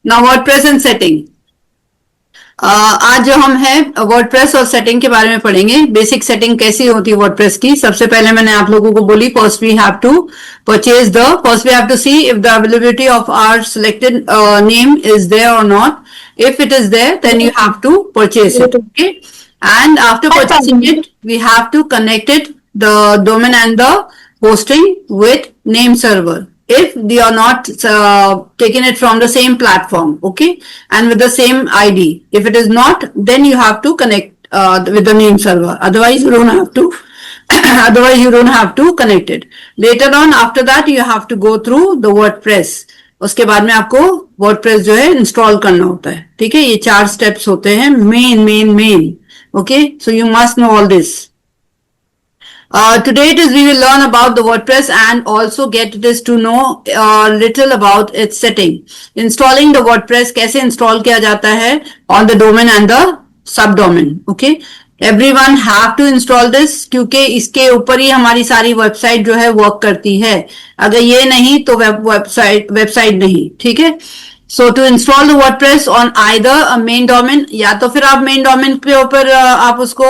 Now WordPress and setting. आज जो हम है वर्डप्रेस और सेटिंग के बारे में पढ़ेंगे। बेसिक सेटिंग कैसी होती है वर्डप्रेस की। सबसे पहले मैंने आप लोगों को बोली first we have to purchase the first we have to see if the availability of our selected name is there और not. If it is there, then you have to purchase it. Okay, and after purchasing it, we have to connect it the domain and the hosting with name server. If they are not taking it from the same platform, okay, and with the same ID. If it is not, then you have to connect with the name server. Otherwise, you don't have to. Otherwise, you don't have to connect it. Later on, after that, you have to go through the WordPress. उसके बाद में आपको WordPress जो है install करना होता है। ठीक है, ये 4 स्टेप्स होते हैं main. Okay, so you must know all this. Today we will learn about the WordPress and also get this to know little about its setting. Installing the WordPress कैसे इंस्टॉल किया जाता है on the domain and the subdomain. Okay, everyone have to install this क्योंकि इसके ऊपर ही हमारी सारी website जो है वर्क करती है। अगर ये नहीं तो वेबसाइट नहीं। ठीक है, so to install the WordPress on either a main domain, या तो फिर आप मेन डोमेन के ऊपर आप उसको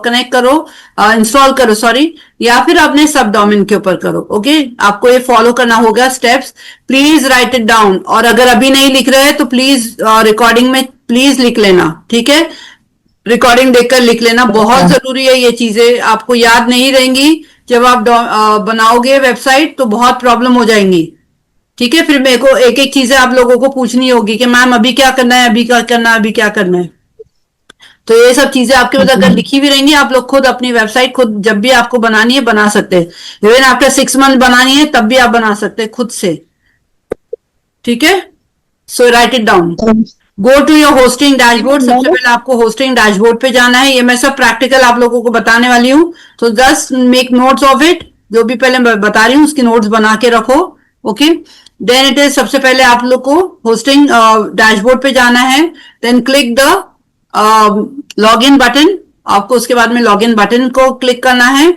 कनेक्ट करो, इंस्टॉल करो सॉरी, या फिर अपने सब डोमेन के ऊपर करो। ओके, आपको ये फॉलो करना होगा steps. Please right it down, और अगर अभी नहीं लिख रहे हैं तो प्लीज रिकॉर्डिंग में प्लीज लिख लेना। ठीक है, रिकॉर्डिंग देखकर लिख लेना, बहुत जरूरी है। ये चीजें आपको याद नहीं रहेंगी जब आप बनाओगे वेबसाइट तो बहुत प्रॉब्लम हो जाएंगी। ठीक है, फिर मेरे को एक एक चीजें आप लोगों को पूछनी होगी कि मैम अभी क्या करना है, अभी क्या करना है, अभी क्या करना है। तो ये सब चीजें आपके पास अगर लिखी हुई रहेंगी, आप लोग खुद अपनी वेबसाइट खुद जब भी आपको बनानी है बना सकते हैं। इवन आफ्टर 6 मंथ बनानी है तब भी आप बना सकते हैं खुद से। ठीक है, so write it down. Go to your hosting dashboard. सबसे पहले आपको होस्टिंग डैशबोर्ड पे जाना है। ये मैं सब प्रैक्टिकल आप लोगों को बताने वाली हूँ, तो just make notes of it. जो भी पहले मैं बता रही हूँ उसकी नोट्स बना के रखो। ओके, देन इट इज सबसे पहले आप लोग को होस्टिंग डैशबोर्ड पे जाना है। Then click the log in button. आपको उसके बाद में लॉग इन बटन को क्लिक करना है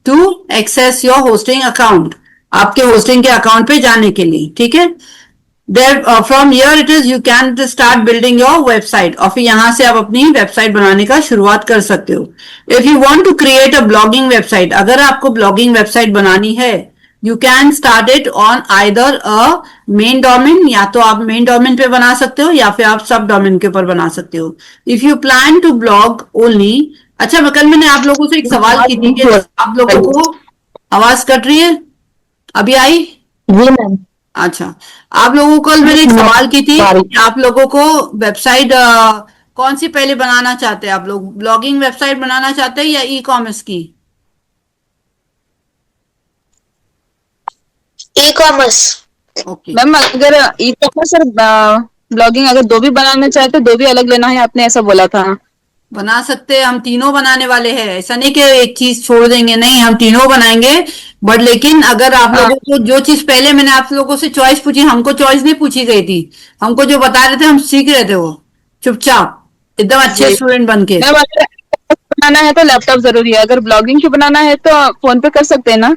to access your hosting account, आपके होस्टिंग के अकाउंट पे जाने के लिए। ठीक है, There from here it is you can start building your website, और फिर यहाँ से आप अपनी वेबसाइट बनाने का शुरुआत कर सकते हो। If you want to create a blogging website, अगर आपको ब्लॉगिंग वेबसाइट बनानी है, you can start it on either a main domain, या तो आप मेन डोमेन पे बना सकते हो या फिर आप सब डोमेन के ऊपर बना सकते हो। If you plan to blog only, अच्छा कल मैंने आप लोगों से एक सवाल की थी कि आप लोगों को आवाज कट रही है, अभी आई? जी मैम। अच्छा, आप लोगों को कल मैंने एक सवाल की थी कि आप लोगों को वेबसाइट कौन सी पहले बनाना चाहते हैं? आप लोग ब्लॉगिंग वेबसाइट बनाना चाहते हैं या ई कॉमर्स की? E commerce. ओके मैम, अगर ई कॉमर्स और ब्लॉगिंग अगर दो भी बनाना चाहे तो दो भी अलग लेना है, आपने ऐसा बोला था। बना सकते हैं, हम तीनों बनाने वाले हैं। ऐसा नहीं कि एक चीज छोड़ देंगे, नहीं, हम तीनों बनाएंगे। बट लेकिन अगर आप लोगों को जो चीज पहले मैंने आप लोगों से चॉइस पूछी, हमको चॉइस नहीं पूछी गई थी, हमको जो बता रहे थे हम सीख रहे थे, वो चुपचाप एकदम अच्छे स्टूडेंट बन के। मैम, अगर बनाना है तो लैपटॉप जरूरी है, अगर ब्लॉगिंग की बनाना है तो फोन पे कर सकते हैं ना?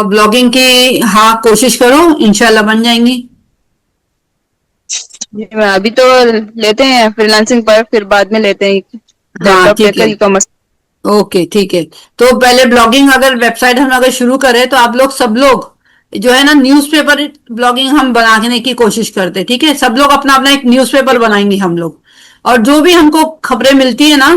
ब्लॉगिंग की हाँ कोशिश करो, इंशाल्लाह बन जाएंगी। अभी तो लेते हैं फ्रीलांसिंग पर, फिर बाद में लेते हैं लैपटॉप लेकर ई कॉमर्स। ओके ठीक है, तो पहले ब्लॉगिंग अगर वेबसाइट हम अगर शुरू करें तो आप लोग सब लोग जो है ना न्यूज़पेपर ब्लॉगिंग हम बनाने की कोशिश करते। ठीक है, सब लोग अपना अपना एक न्यूज़पेपर बनाएंगे हम लोग, और जो भी हमको खबरें मिलती है ना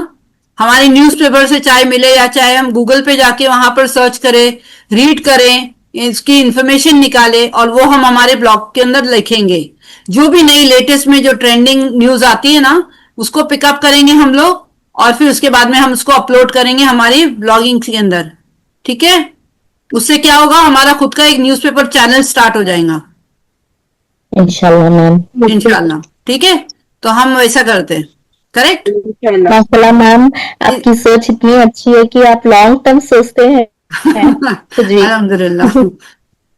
हमारी न्यूज़पेपर से, चाहे मिले या चाहे हम गूगल पे जाके वहां पर सर्च करें, रीड करें, इसकी इंफॉर्मेशन निकाले और वो हम हमारे ब्लॉग के अंदर लिखेंगे। जो भी नई लेटेस्ट में जो ट्रेंडिंग न्यूज आती है ना उसको पिकअप करेंगे हम लोग, और फिर उसके बाद में हम उसको अपलोड करेंगे हमारी ब्लॉगिंग के अंदर। ठीक है, उससे क्या होगा, हमारा खुद का एक न्यूज़पेपर चैनल स्टार्ट हो जाएगा इंशाल्लाह मैम। इंशाल्लाह। ठीक है, तो हम वैसा करते हैं। करेक्ट? माशाल्लाह मैम, आपकी सोच इतनी अच्छी है कि आप लॉन्ग टर्म सोचते हैं। अल्हम्दुलिल्लाह।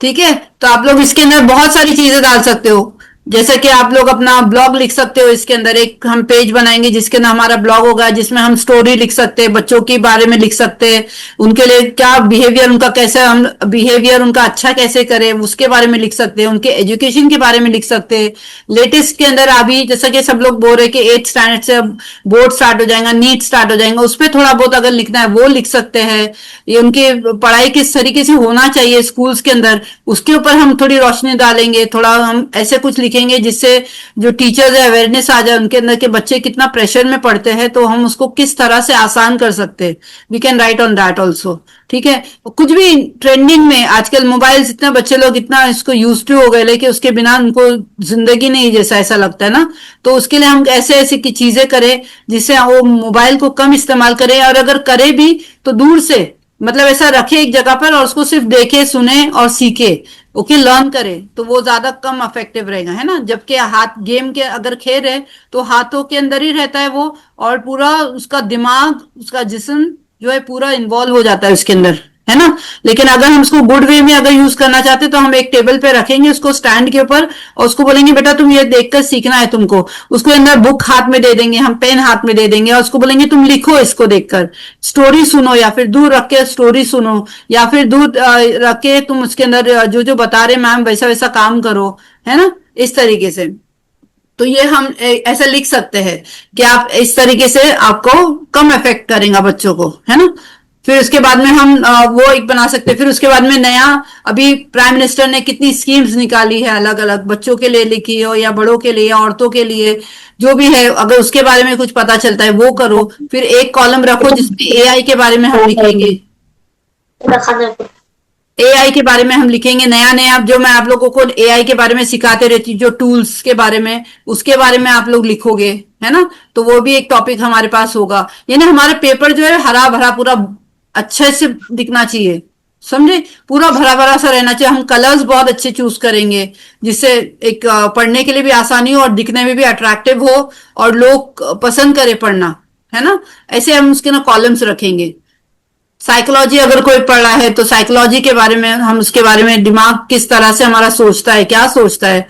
ठीक है, तो आप लोग इसके अंदर बहुत सारी चीजें डाल सकते हो। जैसे कि आप लोग अपना ब्लॉग लिख सकते हो, इसके अंदर एक हम पेज बनाएंगे जिसके अंदर हमारा ब्लॉग होगा, जिसमें हम स्टोरी लिख सकते हैं, बच्चों के बारे में लिख सकते हैं, उनके लिए क्या बिहेवियर उनका कैसे, हम बिहेवियर उनका अच्छा कैसे करें उसके बारे में लिख सकते हैं, उनके एजुकेशन के बारे में लिख सकते हैं। लेटेस्ट के अंदर अभी जैसा कि सब लोग बोल रहे हैं कि 8th स्टैंडर्ड से बोर्ड स्टार्ट हो जाएगा, नीट स्टार्ट हो जाएगा, उस पर थोड़ा बहुत अगर लिखना है वो लिख सकते हैं। ये उनके पढ़ाई किस तरीके से होना चाहिए स्कूल्स के अंदर, उसके ऊपर हम थोड़ी रोशनी डालेंगे, थोड़ा हम ऐसे कुछ लिखेंगे जिससे जो टीचर्स है अवेयरनेस आ जाए उनके अंदर के बच्चे कितना प्रेशर में पढ़ते हैं, तो हम उसको किस तरह से आसान कर सकते हैं। We can write on that also. ठीक है, कुछ भी ट्रेंडिंग में आजकल मोबाइल, इतने बच्चे लोग इतना इसको यूज टू हो गए, लेकिन उसके बिना उनको जिंदगी नहीं जैसा ऐसा लगता है ना। तो उसके लिए हम ऐसे ऐसे की चीजें करें जिससे वो मोबाइल को कम इस्तेमाल करें, और अगर करे भी तो दूर से, मतलब ऐसा रखे एक जगह पर और उसको सिर्फ देखे सुने और सीखे, ओके, लर्न करे, तो वो ज्यादा कम अफेक्टिव रहेगा, है ना। जबकि हाथ गेम के अगर खेल रहे तो हाथों के अंदर ही रहता है वो, और पूरा उसका दिमाग, उसका जिस्म जो है पूरा इन्वॉल्व हो जाता है उसके अंदर, है ना। लेकिन अगर हम उसको गुड वे में अगर यूज करना चाहते हैं तो हम एक टेबल पे रखेंगे उसको स्टैंड के ऊपर, और उसको बोलेंगे बेटा तुम ये देखकर सीखना है तुमको। उसको अंदर बुक हाथ में दे देंगे, हम पेन हाथ में दे देंगे, और उसको बोलेंगे तुम लिखो इसको देखकर, स्टोरी सुनो, या फिर दूर रख के स्टोरी सुनो, या फिर दूर रख के तुम उसके अंदर जो जो बता रहे मैम वैसा वैसा काम करो, है ना, इस तरीके से। तो ये हम ऐसा लिख सकते हैं कि आप इस तरीके से आपको कम इफेक्ट करेगा बच्चों को, है ना। फिर उसके बाद में हम वो एक बना सकते हैं। फिर उसके बाद में नया, अभी प्राइम मिनिस्टर ने कितनी स्कीम्स निकाली है अलग अलग, बच्चों के लिए लिखी हो या बड़ों के लिए या औरतों के लिए, जो भी है, अगर उसके बारे में कुछ पता चलता है वो करो। फिर एक कॉलम रखो जिसमें एआई के बारे में हम लिखेंगे, एआई के बारे में हम लिखेंगे, नया नया जो मैं आप लोगों को एआई के बारे में सिखाते रहती हूँ, जो टूल्स के बारे में, उसके बारे में आप लोग लिखोगे, है ना। तो वो भी एक टॉपिक हमारे पास होगा। यानी हमारे पेपर जो है हरा भरा पूरा अच्छे से दिखना चाहिए, समझे, पूरा भरा भरा सा रहना चाहिए। हम कलर्स बहुत अच्छे चूज करेंगे जिससे एक पढ़ने के लिए भी आसानी हो और दिखने में भी अट्रैक्टिव हो और लोग पसंद करे पढ़ना, है ना। ऐसे हम उसके ना कॉलम्स रखेंगे। साइकोलॉजी अगर कोई पढ़ रहा है तो साइकोलॉजी के बारे में हम उसके बारे में, दिमाग किस तरह से हमारा सोचता है, क्या सोचता है,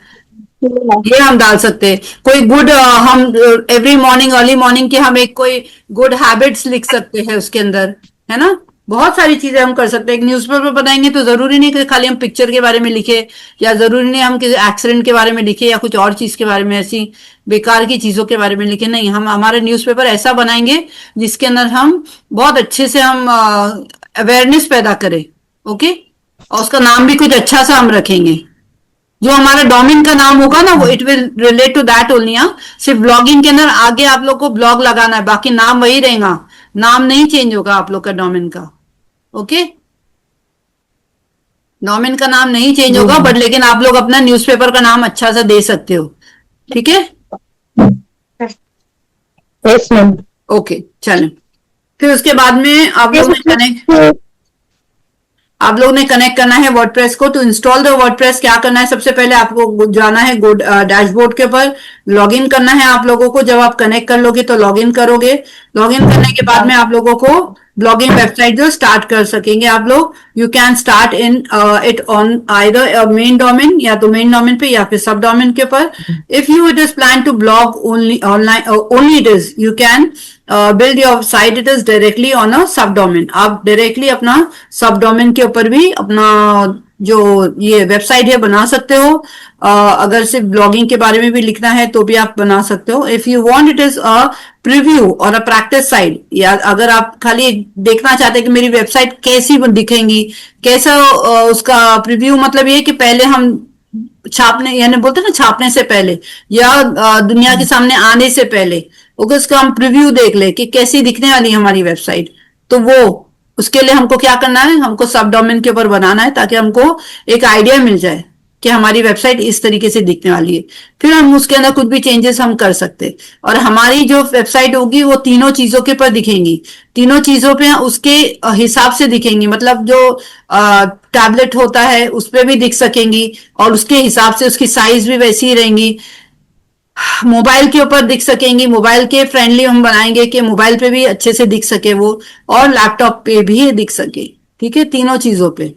ये हम डाल सकते हैं। कोई गुड, हम एवरी मॉर्निंग, अर्ली मॉर्निंग के हम एक कोई गुड हैबिट्स लिख सकते हैं उसके अंदर, है ना। बहुत सारी चीजें हम कर सकते हैं। एक न्यूज़पेपर बनाएंगे तो जरूरी नहीं कि खाली हम पिक्चर के बारे में लिखे, या जरूरी नहीं हम किसी एक्सीडेंट के बारे में लिखे या कुछ और चीज के बारे में, ऐसी बेकार की चीजों के बारे में लिखे। नहीं, हम हमारे न्यूज़पेपर ऐसा बनाएंगे जिसके अंदर हम बहुत अच्छे से हम अवेयरनेस पैदा करें, ओके। और उसका नाम भी कुछ अच्छा सा हम रखेंगे, जो हमारा डोमेन का नाम होगा ना वो it will relate to that only. सिर्फ ब्लॉगिंग के अंदर आगे आप लोग को ब्लॉग लगाना है, बाकी नाम वही रहेगा, नाम नहीं चेंज होगा आप लोग का डोमेन का, ओके। डोमेन का नाम नहीं चेंज होगा, बट लेकिन आप लोग अपना न्यूज़पेपर का नाम अच्छा सा दे सकते हो, ठीक है। Yes ma'am. ओके, चलें। फिर उसके बाद में आप लोग ने कनेक्ट करना है वर्डप्रेस को। तो इंस्टॉल द वर्डप्रेस क्या करना है, सबसे पहले आपको जाना है डैशबोर्ड के ऊपर, लॉगिन करना है आप लोगों को। जब आप कनेक्ट कर लोगे तो लॉगिन करोगे, लॉगिन करने के बाद में आप लोगों को ब्लॉगिंग वेबसाइट जो स्टार्ट कर सकेंगे आप लोग। You can start in it on either main domain, या तो मेन डोमेन पे या फिर सब डोमेन के ऊपर। If you it is plan to blog only online only it is you can build your site it is directly on a sub domain. आप directly अपना सब डोमेन के ऊपर भी अपना जो ये वेबसाइट है बना सकते हो। अगर सिर्फ ब्लॉगिंग के बारे में भी लिखना है तो भी आप बना सकते हो। If you want it is a preview और अ प्रैक्टिस साइट, या अगर आप खाली देखना चाहते हैं कि मेरी वेबसाइट कैसी दिखेंगी, कैसा उसका प्रीव्यू, मतलब ये कि पहले हम छापने, यानी बोलते ना छापने से पहले या दुनिया के सामने आने से पहले, ओके, उसका हम प्रीव्यू देख ले कि कैसी दिखने वाली है हमारी वेबसाइट। तो वो उसके लिए हमको क्या करना है, हमको सब डोमेन के ऊपर बनाना है ताकि हमको एक आइडिया मिल जाए कि हमारी वेबसाइट इस तरीके से दिखने वाली है। फिर हम उसके अंदर कुछ भी चेंजेस हम कर सकते हैं, और हमारी जो वेबसाइट होगी वो तीनों चीजों के ऊपर दिखेंगी, तीनों चीजों पे उसके हिसाब से दिखेंगी। मतलब जो टैबलेट होता है उस पर भी दिख सकेंगी, और उसके हिसाब से उसकी साइज भी वैसी ही रहेंगी। मोबाइल के ऊपर दिख सकेंगी, मोबाइल के फ्रेंडली हम बनाएंगे कि मोबाइल पे भी अच्छे से दिख सके वो, और लैपटॉप पे भी दिख सके, ठीक है, तीनों चीजों पे।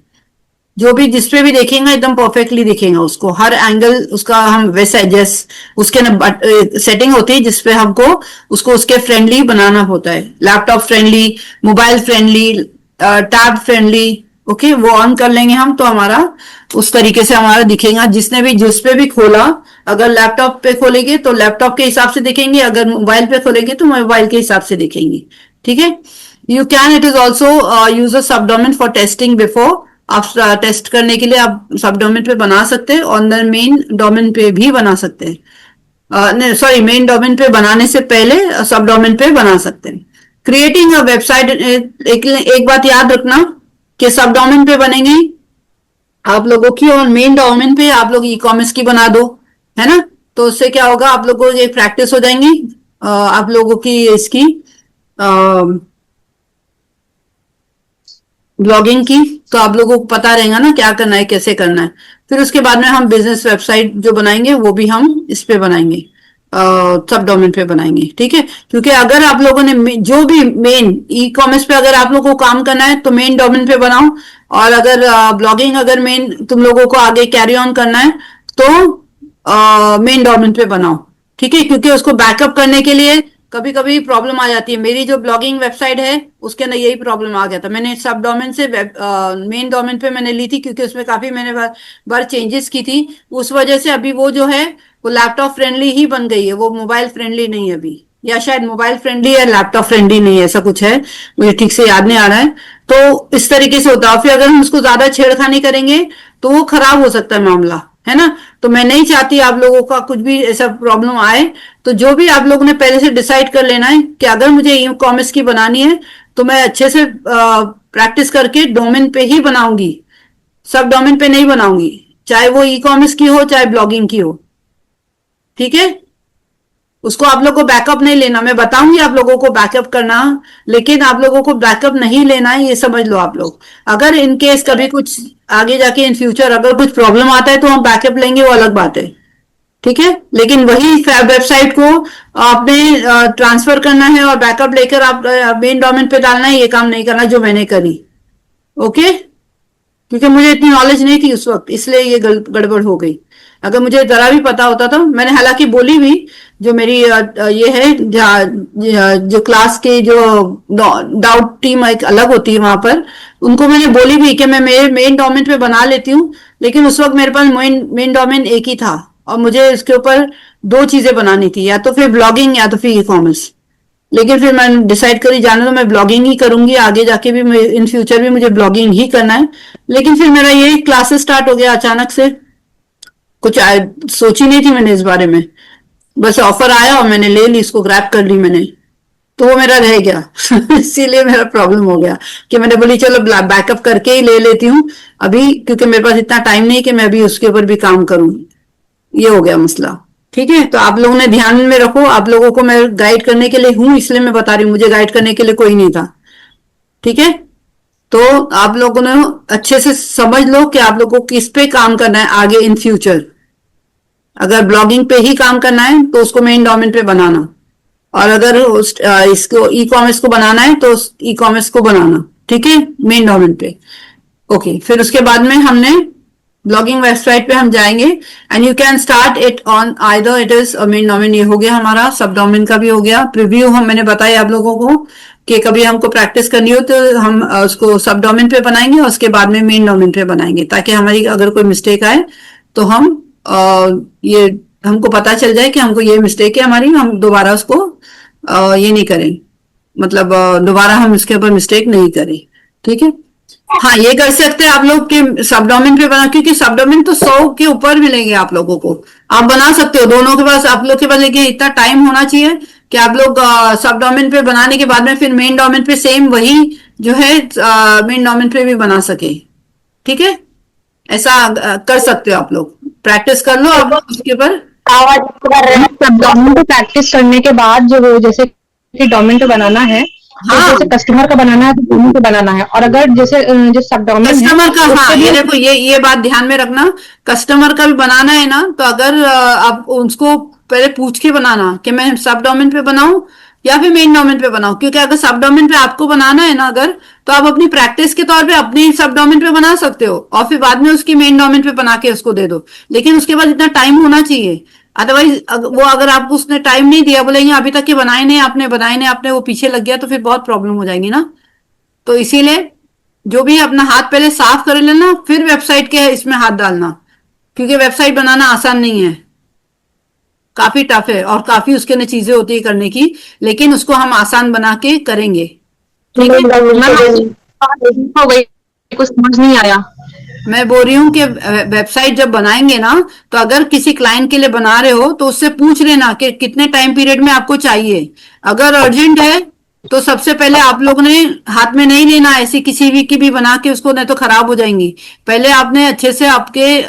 जो भी जिसपे भी देखेंगे एकदम परफेक्टली दिखेगा उसको, हर एंगल उसका हम वैसा एडजस्ट, उसके ना सेटिंग होती है जिसपे हमको उसको उसके फ्रेंडली बनाना होता है, laptop friendly, mobile friendly, tab friendly. Okay, वो ऑन कर लेंगे हम तो हमारा उस तरीके से हमारा दिखेगा। जिसने भी जिस पे भी खोला, अगर लैपटॉप पे खोलेंगे तो लैपटॉप के हिसाब से दिखेंगे, अगर मोबाइल पे खोलेंगे तो मोबाइल के हिसाब से दिखेंगे। ठीक है, you can it is also use a subdomain for testing before. आप टेस्ट करने के लिए आप सबडोमेन पे बना सकते हैं, ऑन द मेन डोमेन पे भी बना सकते हैं। सॉरी, मेन डोमेन पे बनाने से पहले सब डोमेन पे बना सकते हैं। क्रिएटिंग अ वेबसाइट, एक बात याद रखना कि सब डोमेन पे बनेंगे आप लोगों की, और मेन डोमेन पे आप लोग ई कॉमर्स की बना दो, है ना। तो उससे क्या होगा, आप लोगों को ये प्रैक्टिस हो जाएंगी आप लोगों की इसकी ब्लॉगिंग की, तो आप लोगों को पता रहेगा ना क्या करना है, कैसे करना है। फिर उसके बाद में हम बिजनेस वेबसाइट जो बनाएंगे वो भी हम इस पे बनाएंगे, सब डोमेन पे बनाएंगे। ठीक है, क्योंकि अगर आप लोगों ने जो भी मेन ई कॉमर्स पे अगर आप लोगों को काम करना है तो मेन डोमेन पे बनाओ, और अगर ब्लॉगिंग अगर मेन तुम लोगों को आगे कैरी ऑन करना है तो मेन डोमेन पे बनाओ। ठीक है, क्योंकि उसको बैकअप करने के लिए कभी कभी प्रॉब्लम आ जाती है। मेरी जो ब्लॉगिंग वेबसाइट है उसके अंदर यही प्रॉब्लम आ गया था, मैंने सब डोमेन से मेन डोमेन पे मैंने ली थी, क्योंकि उसमें काफी मैंने बार चेंजेस की थी। उस वजह से अभी वो जो है वो लैपटॉप फ्रेंडली ही बन गई है, वो मोबाइल फ्रेंडली नहीं है अभी, या शायद मोबाइल फ्रेंडली या लैपटॉप फ्रेंडली नहीं है, ऐसा कुछ है, मुझे ठीक से याद नहीं आ रहा है। तो इस तरीके से होता है, फिर अगर हम उसको ज्यादा छेड़खानी करेंगे तो वो खराब हो सकता है मामला, है ना। तो मैं नहीं चाहती आप लोगों का कुछ भी ऐसा प्रॉब्लम आए। तो जो भी आप लोगों ने पहले से डिसाइड कर लेना है कि अगर मुझे ई कॉमर्स की बनानी है तो मैं अच्छे से प्रैक्टिस करके डोमेन पे ही बनाऊंगी, सब डोमेन पे नहीं बनाऊंगी, चाहे वो ई कॉमर्स की हो चाहे ब्लॉगिंग की हो। ठीक है, उसको आप लोग को बैकअप नहीं लेना, मैं बताऊंगी आप लोगों को बैकअप करना, लेकिन आप लोगों को बैकअप नहीं लेना है, ये समझ लो आप लोग। अगर इन केस कभी कुछ आगे जाके इन फ्यूचर अगर कुछ प्रॉब्लम आता है तो हम बैकअप लेंगे, वो अलग बात है। ठीक है, लेकिन वही वेबसाइट को आपने ट्रांसफर करना है और बैकअप लेकर आप मेन डोमेन पे डालना है, ये काम नहीं करना जो मैंने करी। ओके, क्योंकि मुझे इतनी नॉलेज नहीं थी उस वक्त, इसलिए ये गड़बड़ हो गई। अगर मुझे जरा भी पता होता तो मैंने हालांकि बोली भी, जो मेरी ये है जो क्लास के जो डाउट टीम एक अलग होती है वहां पर, उनको मैंने बोली भी कि मैं मेरे मेन डोमेन पे बना लेती हूँ, लेकिन उस वक्त मेरे पास मेन डोमेन एक ही था और मुझे इसके ऊपर दो चीजें बनानी थी, या तो फिर ब्लॉगिंग या तो फिर ई कॉमर्स। लेकिन फिर मैंने डिसाइड करी जाने तो मैं ब्लॉगिंग ही करूंगी, आगे जाके भी इन फ्यूचर भी मुझे ब्लॉगिंग ही करना है। लेकिन फिर मेरा ये क्लासेस स्टार्ट हो गया अचानक से, कुछ सोची नहीं थी मैंने इस बारे में, बस ऑफर आया और मैंने ले ली, इसको ग्रैब कर ली मैंने, तो वो मेरा रह गया इसीलिए मेरा प्रॉब्लम हो गया कि मैंने बोली चलो बैकअप करके ही ले लेती हूँ अभी, क्योंकि मेरे पास इतना टाइम नहीं कि मैं अभी उसके ऊपर भी काम करूँ, ये हो गया मसला। ठीक है, तो आप लोगों ने ध्यान में रखो, आप लोगों को मैं गाइड करने के लिए हूं, इसलिए मैं बता रही हूँ, मुझे गाइड करने के लिए कोई नहीं था। ठीक है, तो आप लोगों ने अच्छे से समझ लो कि आप लोगों को किस पे काम करना है आगे इन फ्यूचर। अगर ब्लॉगिंग पे ही काम करना है तो उसको मेन डोमेन पे बनाना, और अगर इसको ई कॉमर्स को बनाना है तो ई कॉमर्स को बनाना। ठीक है, मेन डोमेन पे। ओके, फिर उसके बाद में हमने ब्लॉगिंग वेबसाइट पे हम जाएंगे, and you can start it on either it is main domain, ये हो गया हमारा, सब डोमेन का भी हो गया। प्रीव्यू हम मैंने बताया आप लोगों को कि कभी हमको प्रैक्टिस करनी हो तो हम उसको सब डोमेन पे बनाएंगे और उसके बाद में मेन डोमेन पे बनाएंगे, ताकि हमारी अगर कोई मिस्टेक आए तो हम ये हमको पता चल जाए कि हमको ये मिस्टेक है हमारी, हम दोबारा उसको ये नहीं करें, मतलब दोबारा हम इसके ऊपर मिस्टेक नहीं करें। ठीक है, हाँ ये कर सकते हैं आप लोग के सब डोमेन पे बना, क्योंकि सब डोमेन तो 100 के ऊपर मिलेंगे आप लोगों को, आप बना सकते हो दोनों के पास, आप लोग के पास, लेकिन इतना टाइम होना चाहिए कि आप लोग सब डोमेन पे बनाने के बाद में फिर मेन डोमेन पे सेम वही जो है मेन डोमेन पे भी बना सके। ठीक है, ऐसा कर सकते हो आप लोग, प्रैक्टिस कर लो अब उसके ऊपर। सब डोमेन पे प्रैक्टिस करने के बाद जो वो जैसे कि डोमेन पे बनाना है, तो हाँ, जैसे कस्टमर का बनाना है तो डोमेन पे बनाना है, और अगर जैसे जो सब डोमेन है कस्टमर का, उस हाँ पे भी ये देखो, ये बात ध्यान में रखना, कस्टमर का भी बनाना है ना, तो अगर आप उसको पहले पूछ के बनाना कि मैं सब डोमेन पे बनाऊं या फिर मेन डोमेन पे बनाओ, क्योंकि अगर सब डोमेन पे आपको बनाना है ना अगर, तो आप अपनी प्रैक्टिस के तौर पे अपनी सब डोमेन पे बना सकते हो और फिर बाद में उसकी मेन डोमेन पे बना के उसको दे दो, लेकिन उसके बाद इतना टाइम होना चाहिए। अदरवाइज वो अगर आपको उसने टाइम नहीं दिया, बोलेंगे अभी तक के बनाए नहीं आपने, वो पीछे लग गया, तो फिर बहुत प्रॉब्लम हो जाएगी ना। तो इसीलिए जो भी अपना हाथ पहले साफ कर लेना, फिर वेबसाइट के इसमें हाथ डालना, क्योंकि वेबसाइट बनाना आसान नहीं है, काफी टफ है और काफी उसके अंदर चीजें होती है करने की, लेकिन उसको हम आसान बना के करेंगे। ठीक है, हो गई, कुछ समझ नहीं आया। मैं बोल रही हूँ कि वेबसाइट जब बनाएंगे ना, तो अगर किसी क्लाइंट के लिए बना रहे हो तो उससे पूछ लेना कि कितने टाइम पीरियड में आपको चाहिए। अगर अर्जेंट है तो सबसे पहले आप लोग ने हाथ में नहीं लेना ऐसी किसी भी की भी बना के उसको, नहीं तो खराब हो जाएंगी। पहले आपने अच्छे से आपके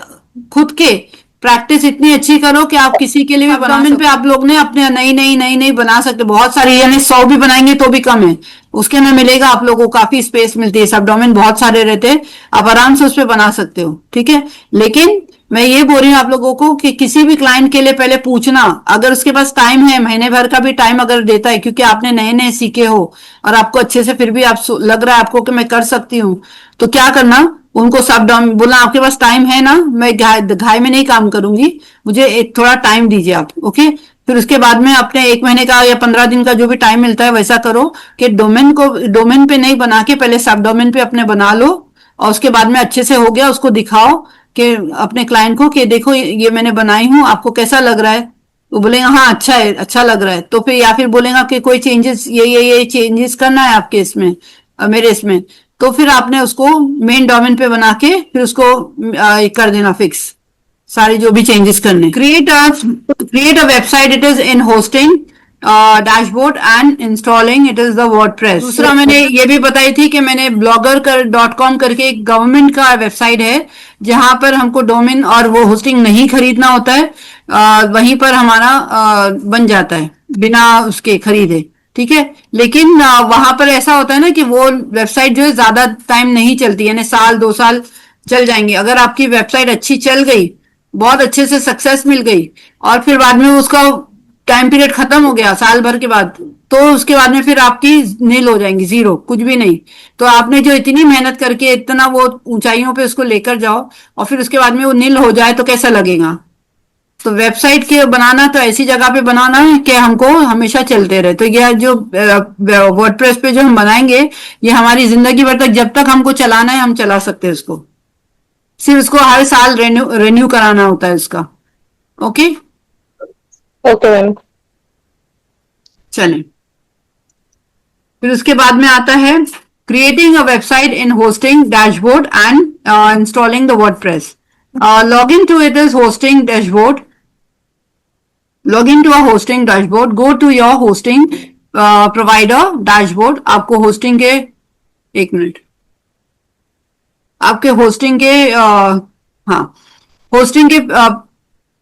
खुद के प्रैक्टिस इतनी अच्छी करो कि आप किसी के लिए भी बना पे आप लोग ने अपने नई बना सकते, बहुत सारी, यानी 100 भी बनाएंगे तो भी कम है, उसके में मिलेगा आप लोगों को, काफी स्पेस मिलती है, सब डोमेन बहुत सारे रहते हैं, आप आराम से उस पर बना सकते हो। ठीक है, लेकिन मैं ये बोल रही हूँ आप लोगों को कि किसी भी क्लाइंट के लिए पहले पूछना, अगर उसके पास टाइम है, महीने भर का भी टाइम अगर देता है, क्योंकि आपने नए नए सीखे हो और आपको अच्छे से फिर भी आप लग रहा है आपको कि मैं कर सकती हूँ, तो क्या करना, उनको सब बोलना आपके पास टाइम है ना, मैं घाई में नहीं काम करूंगी, मुझे एक थोड़ा टाइम दीजिए आप। ओके, फिर उसके बाद में अपने 1 महीने का या 15 दिन का जो भी टाइम मिलता है वैसा करो कि डोमेन पे नहीं बना के पहले सब डोमेन पे अपने बना लो, और उसके बाद में अच्छे से हो गया उसको दिखाओ कि अपने क्लाइंट को कि देखो ये मैंने बनाई हूँ, आपको कैसा लग रहा है। वो बोलेगा हाँ अच्छा है, अच्छा लग रहा है, तो फिर या फिर बोलेगा कि कोई चेंजेस ये चेंजेस करना है आपके इसमें, मेरे इसमें, तो फिर आपने उसको मेन डोमेन पे बना के फिर उसको कर देना फिक्स, सारी जो भी चेंजेस करने। Create a website, it is in hosting, dashboard and installing, it is the WordPress. दूसरा मैंने ये भी बताई थी कि मैंने blogger.com करके एक गवर्नमेंट का वेबसाइट है, जहां पर हमको डोमेन और वो होस्टिंग नहीं खरीदना होता है, वहीं पर हमारा बन जाता है बिना उसके खरीदे। ठीक है, लेकिन वहां पर ऐसा होता है ना कि वो वेबसाइट जो है ज्यादा टाइम नहीं चलती, यानी 1-2 साल चल जाएंगे। अगर आपकी वेबसाइट अच्छी चल गई, बहुत अच्छे से सक्सेस मिल गई, और फिर बाद में उसका टाइम पीरियड खत्म हो गया साल भर के बाद, तो उसके बाद में फिर आपकी नील हो जाएंगी, जीरो, कुछ भी नहीं। तो आपने जो इतनी मेहनत करके इतना वो ऊंचाइयों पे उसको लेकर जाओ और फिर उसके बाद में वो नील हो जाए तो कैसा लगेगा। तो वेबसाइट के बनाना तो ऐसी जगह पे बनाना है कि हमको हमेशा चलते रहे। तो यह जो वर्डप्रेस पे जो हम बनाएंगे, ये हमारी जिंदगी भर तक, जब तक हमको चलाना है हम चला सकते हैं उसको, सिर्फ उसको हर साल रेन्यू कराना होता है उसका। Okay, okay ma'am. चलें, फिर उसके बाद में आता है creating a website in hosting dashboard and installing the WordPress. Log in to it is hosting dashboard, log into a hosting dashboard, go to your hosting provider dashboard। आपको hosting के, एक मिनट, आपके hosting के हाँ, hosting के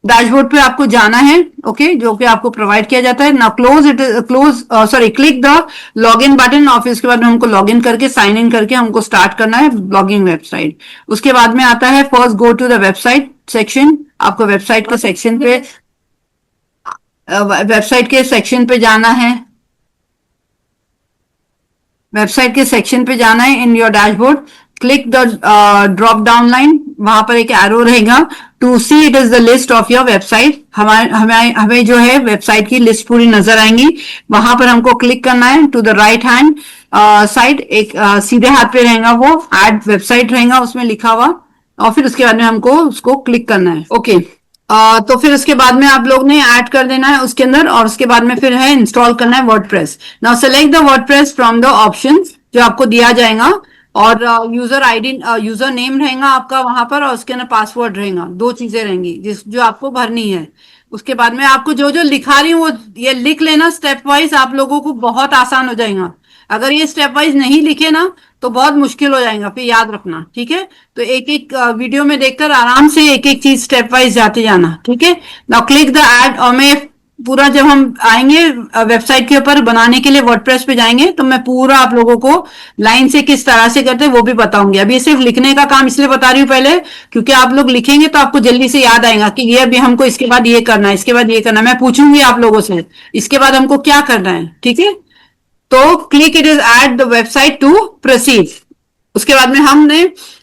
dashboard पे आपको जाना है। ओके, जो कि आपको प्रोवाइड किया जाता है ना। Click the log in button, और फिर उसके बाद में हमको लॉग इन करके साइन इन करके हमको स्टार्ट करना है ब्लॉगिंग वेबसाइट। उसके बाद में आता है first go to the website section, आपको वेबसाइट के सेक्शन पे जाना है, वेबसाइट के सेक्शन पे जाना है in your dashboard. Click the drop down line, वहां पर एक एरो रहेगा, to see it is the list of your website. हमें जो है वेबसाइट की लिस्ट पूरी नजर आएंगी, वहां पर हमको क्लिक करना है। To the right hand side एक सीधे हाथ पे रहेगा वो ऐड वेबसाइट रहेगा उसमें लिखा हुआ, और फिर उसके बाद में हमको उसको क्लिक करना है। ओके, तो फिर उसके बाद में आप लोग ने ऐड कर देना है उसके अंदर, और उसके बाद में फिर है इंस्टॉल करना है WordPress. Now select the WordPress from the options जो आपको दिया जाएगा, और यूजर आईडी, यूजर नेम रहेगा आपका वहां पर, और उसके अंदर पासवर्ड रहेगा, 2 चीजें रहेंगी जो आपको भरनी है। उसके बाद में आपको जो जो लिखा रही हूँ वो ये लिख लेना स्टेप वाइज, आप लोगों को बहुत आसान हो जाएगा। अगर ये स्टेप वाइज नहीं लिखे ना तो बहुत मुश्किल हो जाएगा, फिर याद रखना। ठीक है, तो एक एक वीडियो में देखकर आराम से एक एक चीज स्टेप वाइज जाते जाना। ठीक है, नाउ क्लिक द ऐड, और मैं पूरा जब हम आएंगे वेबसाइट के ऊपर बनाने के लिए वर्डप्रेस पे जाएंगे तो मैं पूरा आप लोगों को लाइन से किस तरह से करते हैं वो भी बताऊंगी। अभी सिर्फ लिखने का काम इसलिए बता रही हूँ पहले, क्योंकि आप लोग लिखेंगे तो आपको जल्दी से याद आएगा कि ये अभी हमको इसके बाद ये करना है, इसके बाद ये करना है। मैं पूछूंगी आप लोगों से इसके बाद हमको क्या करना है, ठीक है। तो click it is at the website to proceed. उसके बाद में हमने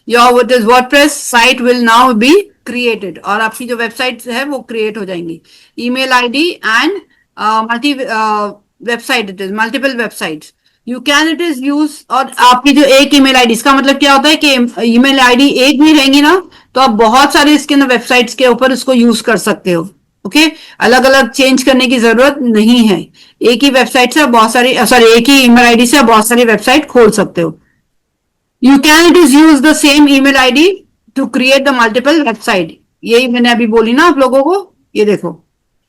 your what is WordPress site will now be created, और आपकी जो वेबसाइट है वो क्रिएट हो जाएंगी। Email ID and multi website, it is multiple websites you can it is use. और आपकी जो एक ईमेल आईडी, इसका मतलब क्या होता है कि ईमेल आईडी एक नहीं रहेंगी ना तो आप बहुत सारे इसके ना वेबसाइट्स के ऊपर उसको यूज कर सकते हो। ओके, अलग अलग चेंज करने की जरूरत नहीं है। एक ही वेबसाइट से बहुत सारी एक ही ईमेल आईडी से बहुत सारी वेबसाइट खोल सकते हो। You can it is use the same email ID to create the multiple website। यही मैंने अभी बोली ना आप लोगों को, ये देखो।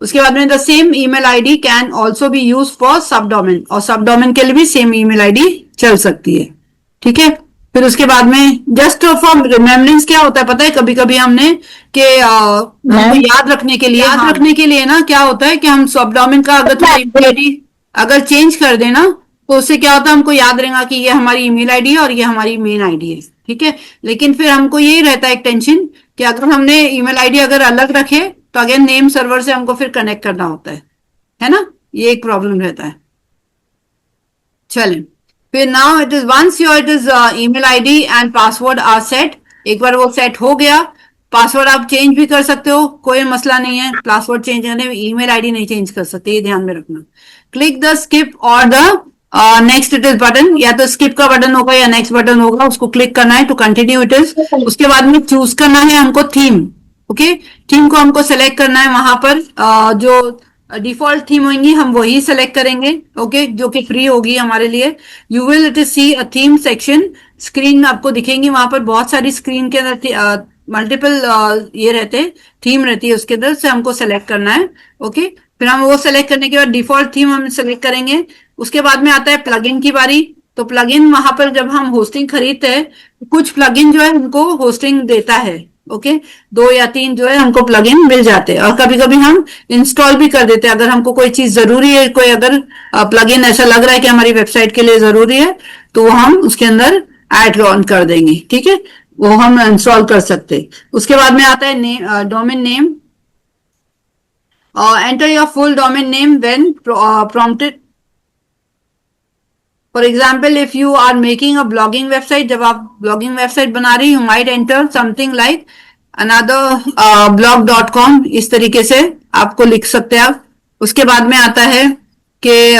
उसके बाद में the same email ID can also be used for subdomain, और subdomain के लिए भी same email ID चल सकती है, ठीक है। फिर उसके बाद में जस्ट फॉर रिमेम्बरेंस क्या होता है पता है, कभी कभी हमने कि हमको याद रखने के लिए ना क्या होता है कि हम सबडोमेन का अगर थोड़ा email ID अगर चेंज कर देना तो उससे क्या होता है हमको याद रहेगा कि ये हमारी ईमेल आईडी है और ये हमारी मेन आईडी है, ठीक है। लेकिन फिर हमको यही रहता है एक टेंशन कि अगर हमने ईमेल आईडी अगर अलग रखे तो अगेन नेम सर्वर से हमको फिर कनेक्ट करना होता है ना, ये एक प्रॉब्लम रहता है। चलें, फिर now it is once your it is email ID and password are set, एक बार वो सेट हो गया, पासवर्ड आप चेंज भी कर सकते हो, कोई मसला नहीं है। पासवर्ड चेंज करने में ईमेल आईडी नहीं चेंज कर सकते, ये ध्यान में रखना। क्लिक द स्किप और the next it is button, या तो स्किप का बटन होगा या नेक्स्ट बटन होगा, उसको क्लिक करना है टू कंटिन्यू इट इज। उसके बाद में चूज करना है हमको थीम। ओके, थीम को हमको सेलेक्ट करना है, वहां पर जो डिफॉल्ट थीम होंगी हम वही सेलेक्ट करेंगे, ओके, जो कि फ्री होगी हमारे लिए। You will it is see a theme section, screen आपको दिखेंगी, वहां पर बहुत सारी स्क्रीन के अंदर मल्टीपल ये रहते हैं, थीम रहती है, उसके अंदर से हमको सेलेक्ट करना है। ओके, फिर हम वो सेलेक्ट करने के बाद डिफॉल्ट थीम हम सेलेक्ट करेंगे। उसके बाद में आता है प्लगइन की बारी। तो प्लगइन वहां पर जब हम होस्टिंग खरीदते हैं, कुछ प्लगइन जो है हमको होस्टिंग देता है, ओके, 2 या 3 जो है हमको प्लगइन मिल जाते हैं, और कभी कभी हम इंस्टॉल भी कर देते हैं। अगर हमको कोई चीज जरूरी है, कोई अगर प्लगइन ऐसा लग रहा है कि हमारी वेबसाइट के लिए जरूरी है तो वो हम उसके अंदर ऐड ऑन कर देंगे, ठीक है, वो हम इंस्टॉल कर सकते हैं। उसके बाद में आता है domain name. Enter your full domain name when prompted. For example if you are making a blogging website, जब आप ब्लॉगिंग वेबसाइट बना रही, you might enter something like another blog.com, इस तरीके से आपको लिख सकते हैं आप। उसके बाद में आता है कि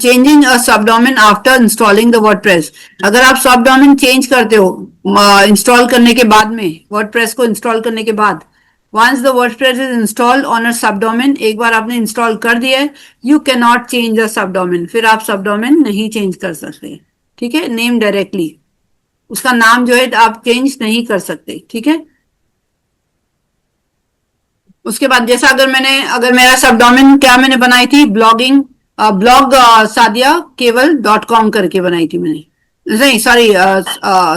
changing a subdomain after installing the WordPress. अगर आप सबडोमेन चेंज करते हो इंस्टॉल करने के बाद में, वर्डप्रेस को इंस्टॉल करने के बाद, once the WordPress is installed on a subdomain, एक बार आपने इंस्टॉल कर दिया है, you cannot change the subdomain, फिर आप subdomain नहीं चेंज कर सकते, ठीक है। नेम डायरेक्टली, उसका नाम जो है आप चेंज नहीं कर सकते, ठीक है। उसके बाद जैसा अगर मेरा सबडोमेन क्या मैंने बनाई थी, ब्लॉग सादिया केवल .com करके बनाई थी मैंने, नहीं सॉरी,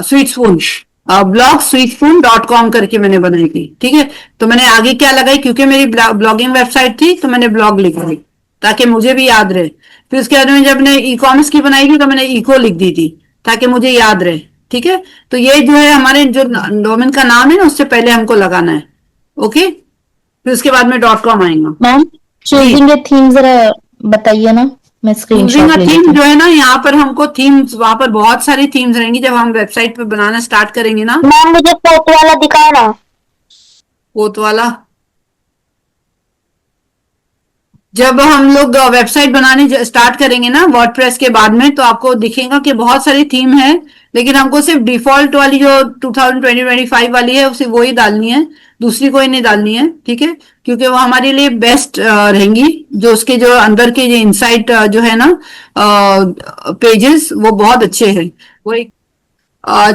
स्वीटस्पून, ब्लॉग sweetspoon.com करके मैंने बनाई थी, ठीक है। तो मैंने आगे क्या लगाई, क्योंकि मेरी ब्लॉगिंग वेबसाइट थी तो मैंने ब्लॉग लिखा थी ताकि मुझे भी याद रहे। फिर उसके बाद में जब मैंने ई कॉमर्स की बनाई थी तो मैंने इको लिख दी थी ताकि मुझे याद रहे, ठीक है। तो ये जो है हमारे जो डोमेन का नाम है ना, उससे पहले हमको लगाना है, ओके। फिर उसके बाद में .com आएगा। मैम चूजिंग ए थीम जरा बताइए ना, मैं स्क्रीनशॉट ले थीम जो है ना, यहाँ पर हमको थीम्स, वहां पर बहुत सारी थीम्स रहेंगी। जब हम वेबसाइट पे बनाना स्टार्ट करेंगे ना, मैम मुझे पोत वाला दिखाओ ना। पोत वाला, जब हम लोग वेबसाइट बनाने स्टार्ट करेंगे ना वर्डप्रेस के बाद में, तो आपको दिखेगा कि बहुत सारी थीम है, लेकिन हमको सिर्फ डिफॉल्ट वाली जो 2020-25 वाली है उसे वही डालनी है, दूसरी कोई नहीं डालनी है, ठीक है। क्योंकि वो हमारे लिए बेस्ट रहेंगी। जो उसके जो अंदर के जो इनसाइट जो है ना पेजेस, वो बहुत अच्छे हैं। वो एक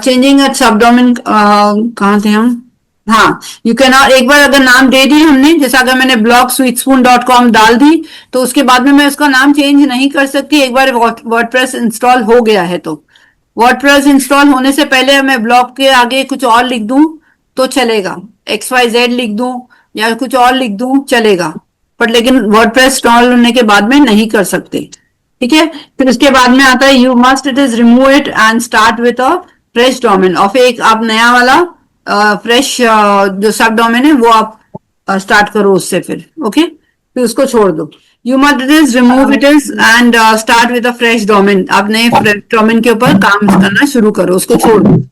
चेंजिंग एट सबडोमेन, कहाँ थे हम, हाँ, यू कैन एक बार अगर नाम दे दी हमने, जैसा अगर मैंने blog sweetspoon.com डाल दी तो उसके बाद में मैं उसका नाम चेंज नहीं कर सकती। एक बार वर्डप्रेस इंस्टॉल हो गया है तो वर्डप्रेस इंस्टॉल होने से पहले मैं ब्लॉग के आगे कुछ और लिख दूं तो चलेगा, XYZ लिख दूं या कुछ और लिख दूं चलेगा, बट लेकिन वर्डप्रेस इंस्टॉल होने के बाद में नहीं कर सकते, ठीक है। फिर उसके बाद में आता है you must it is remove it and start with a fresh domain, और फिर एक आप नया वाला फ्रेश जो सब डोमेन है वो आप स्टार्ट करो उससे, फिर ओके, फिर उसको छोड़ दो। You must it is remove it is and start with a fresh domain, आप नए फ्रेश डोमेन के ऊपर काम करना शुरू करो, उसको छोड़ दो।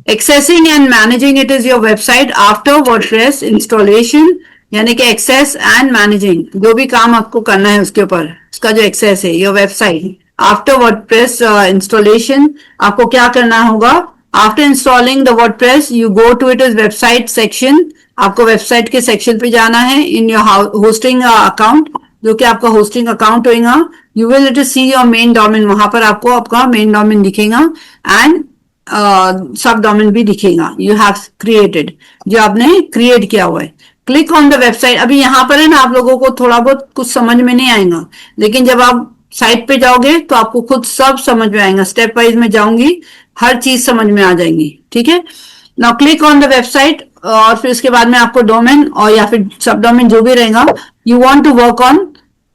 Accessing and managing it is your website after WordPress installation, यानी कि एक्सेस एंड मैनेजिंग जो भी काम आपको करना है उसके ऊपर, उसका जो एक्सेस है your website after WordPress installation, आपको क्या करना होगा? After installing the WordPress you go to it is website section, आपको वेबसाइट के सेक्शन पे जाना है इन योर होस्टिंग अकाउंट, जो कि आपका होस्टिंग अकाउंट होगा। You will it see your main domain, वहां पर आपको आपका मेन डोमेन दिखेगा एंड सब डोमेन भी दिखेगा यू हैव क्रिएटेड, जो आपने क्रिएट किया हुआ है। क्लिक ऑन द वेबसाइट, अभी यहाँ पर है ना आप लोगों को थोड़ा बहुत कुछ समझ में नहीं आएगा, लेकिन जब आप साइट पे जाओगे तो आपको खुद सब समझ में आएगा, स्टेप वाइज में जाऊंगी, हर चीज समझ में आ जाएंगी, ठीक है। Now click on the website, और फिर उसके बाद में आपको डोमेन और या फिर सब डोमेन जो भी रहेगा you want to work on,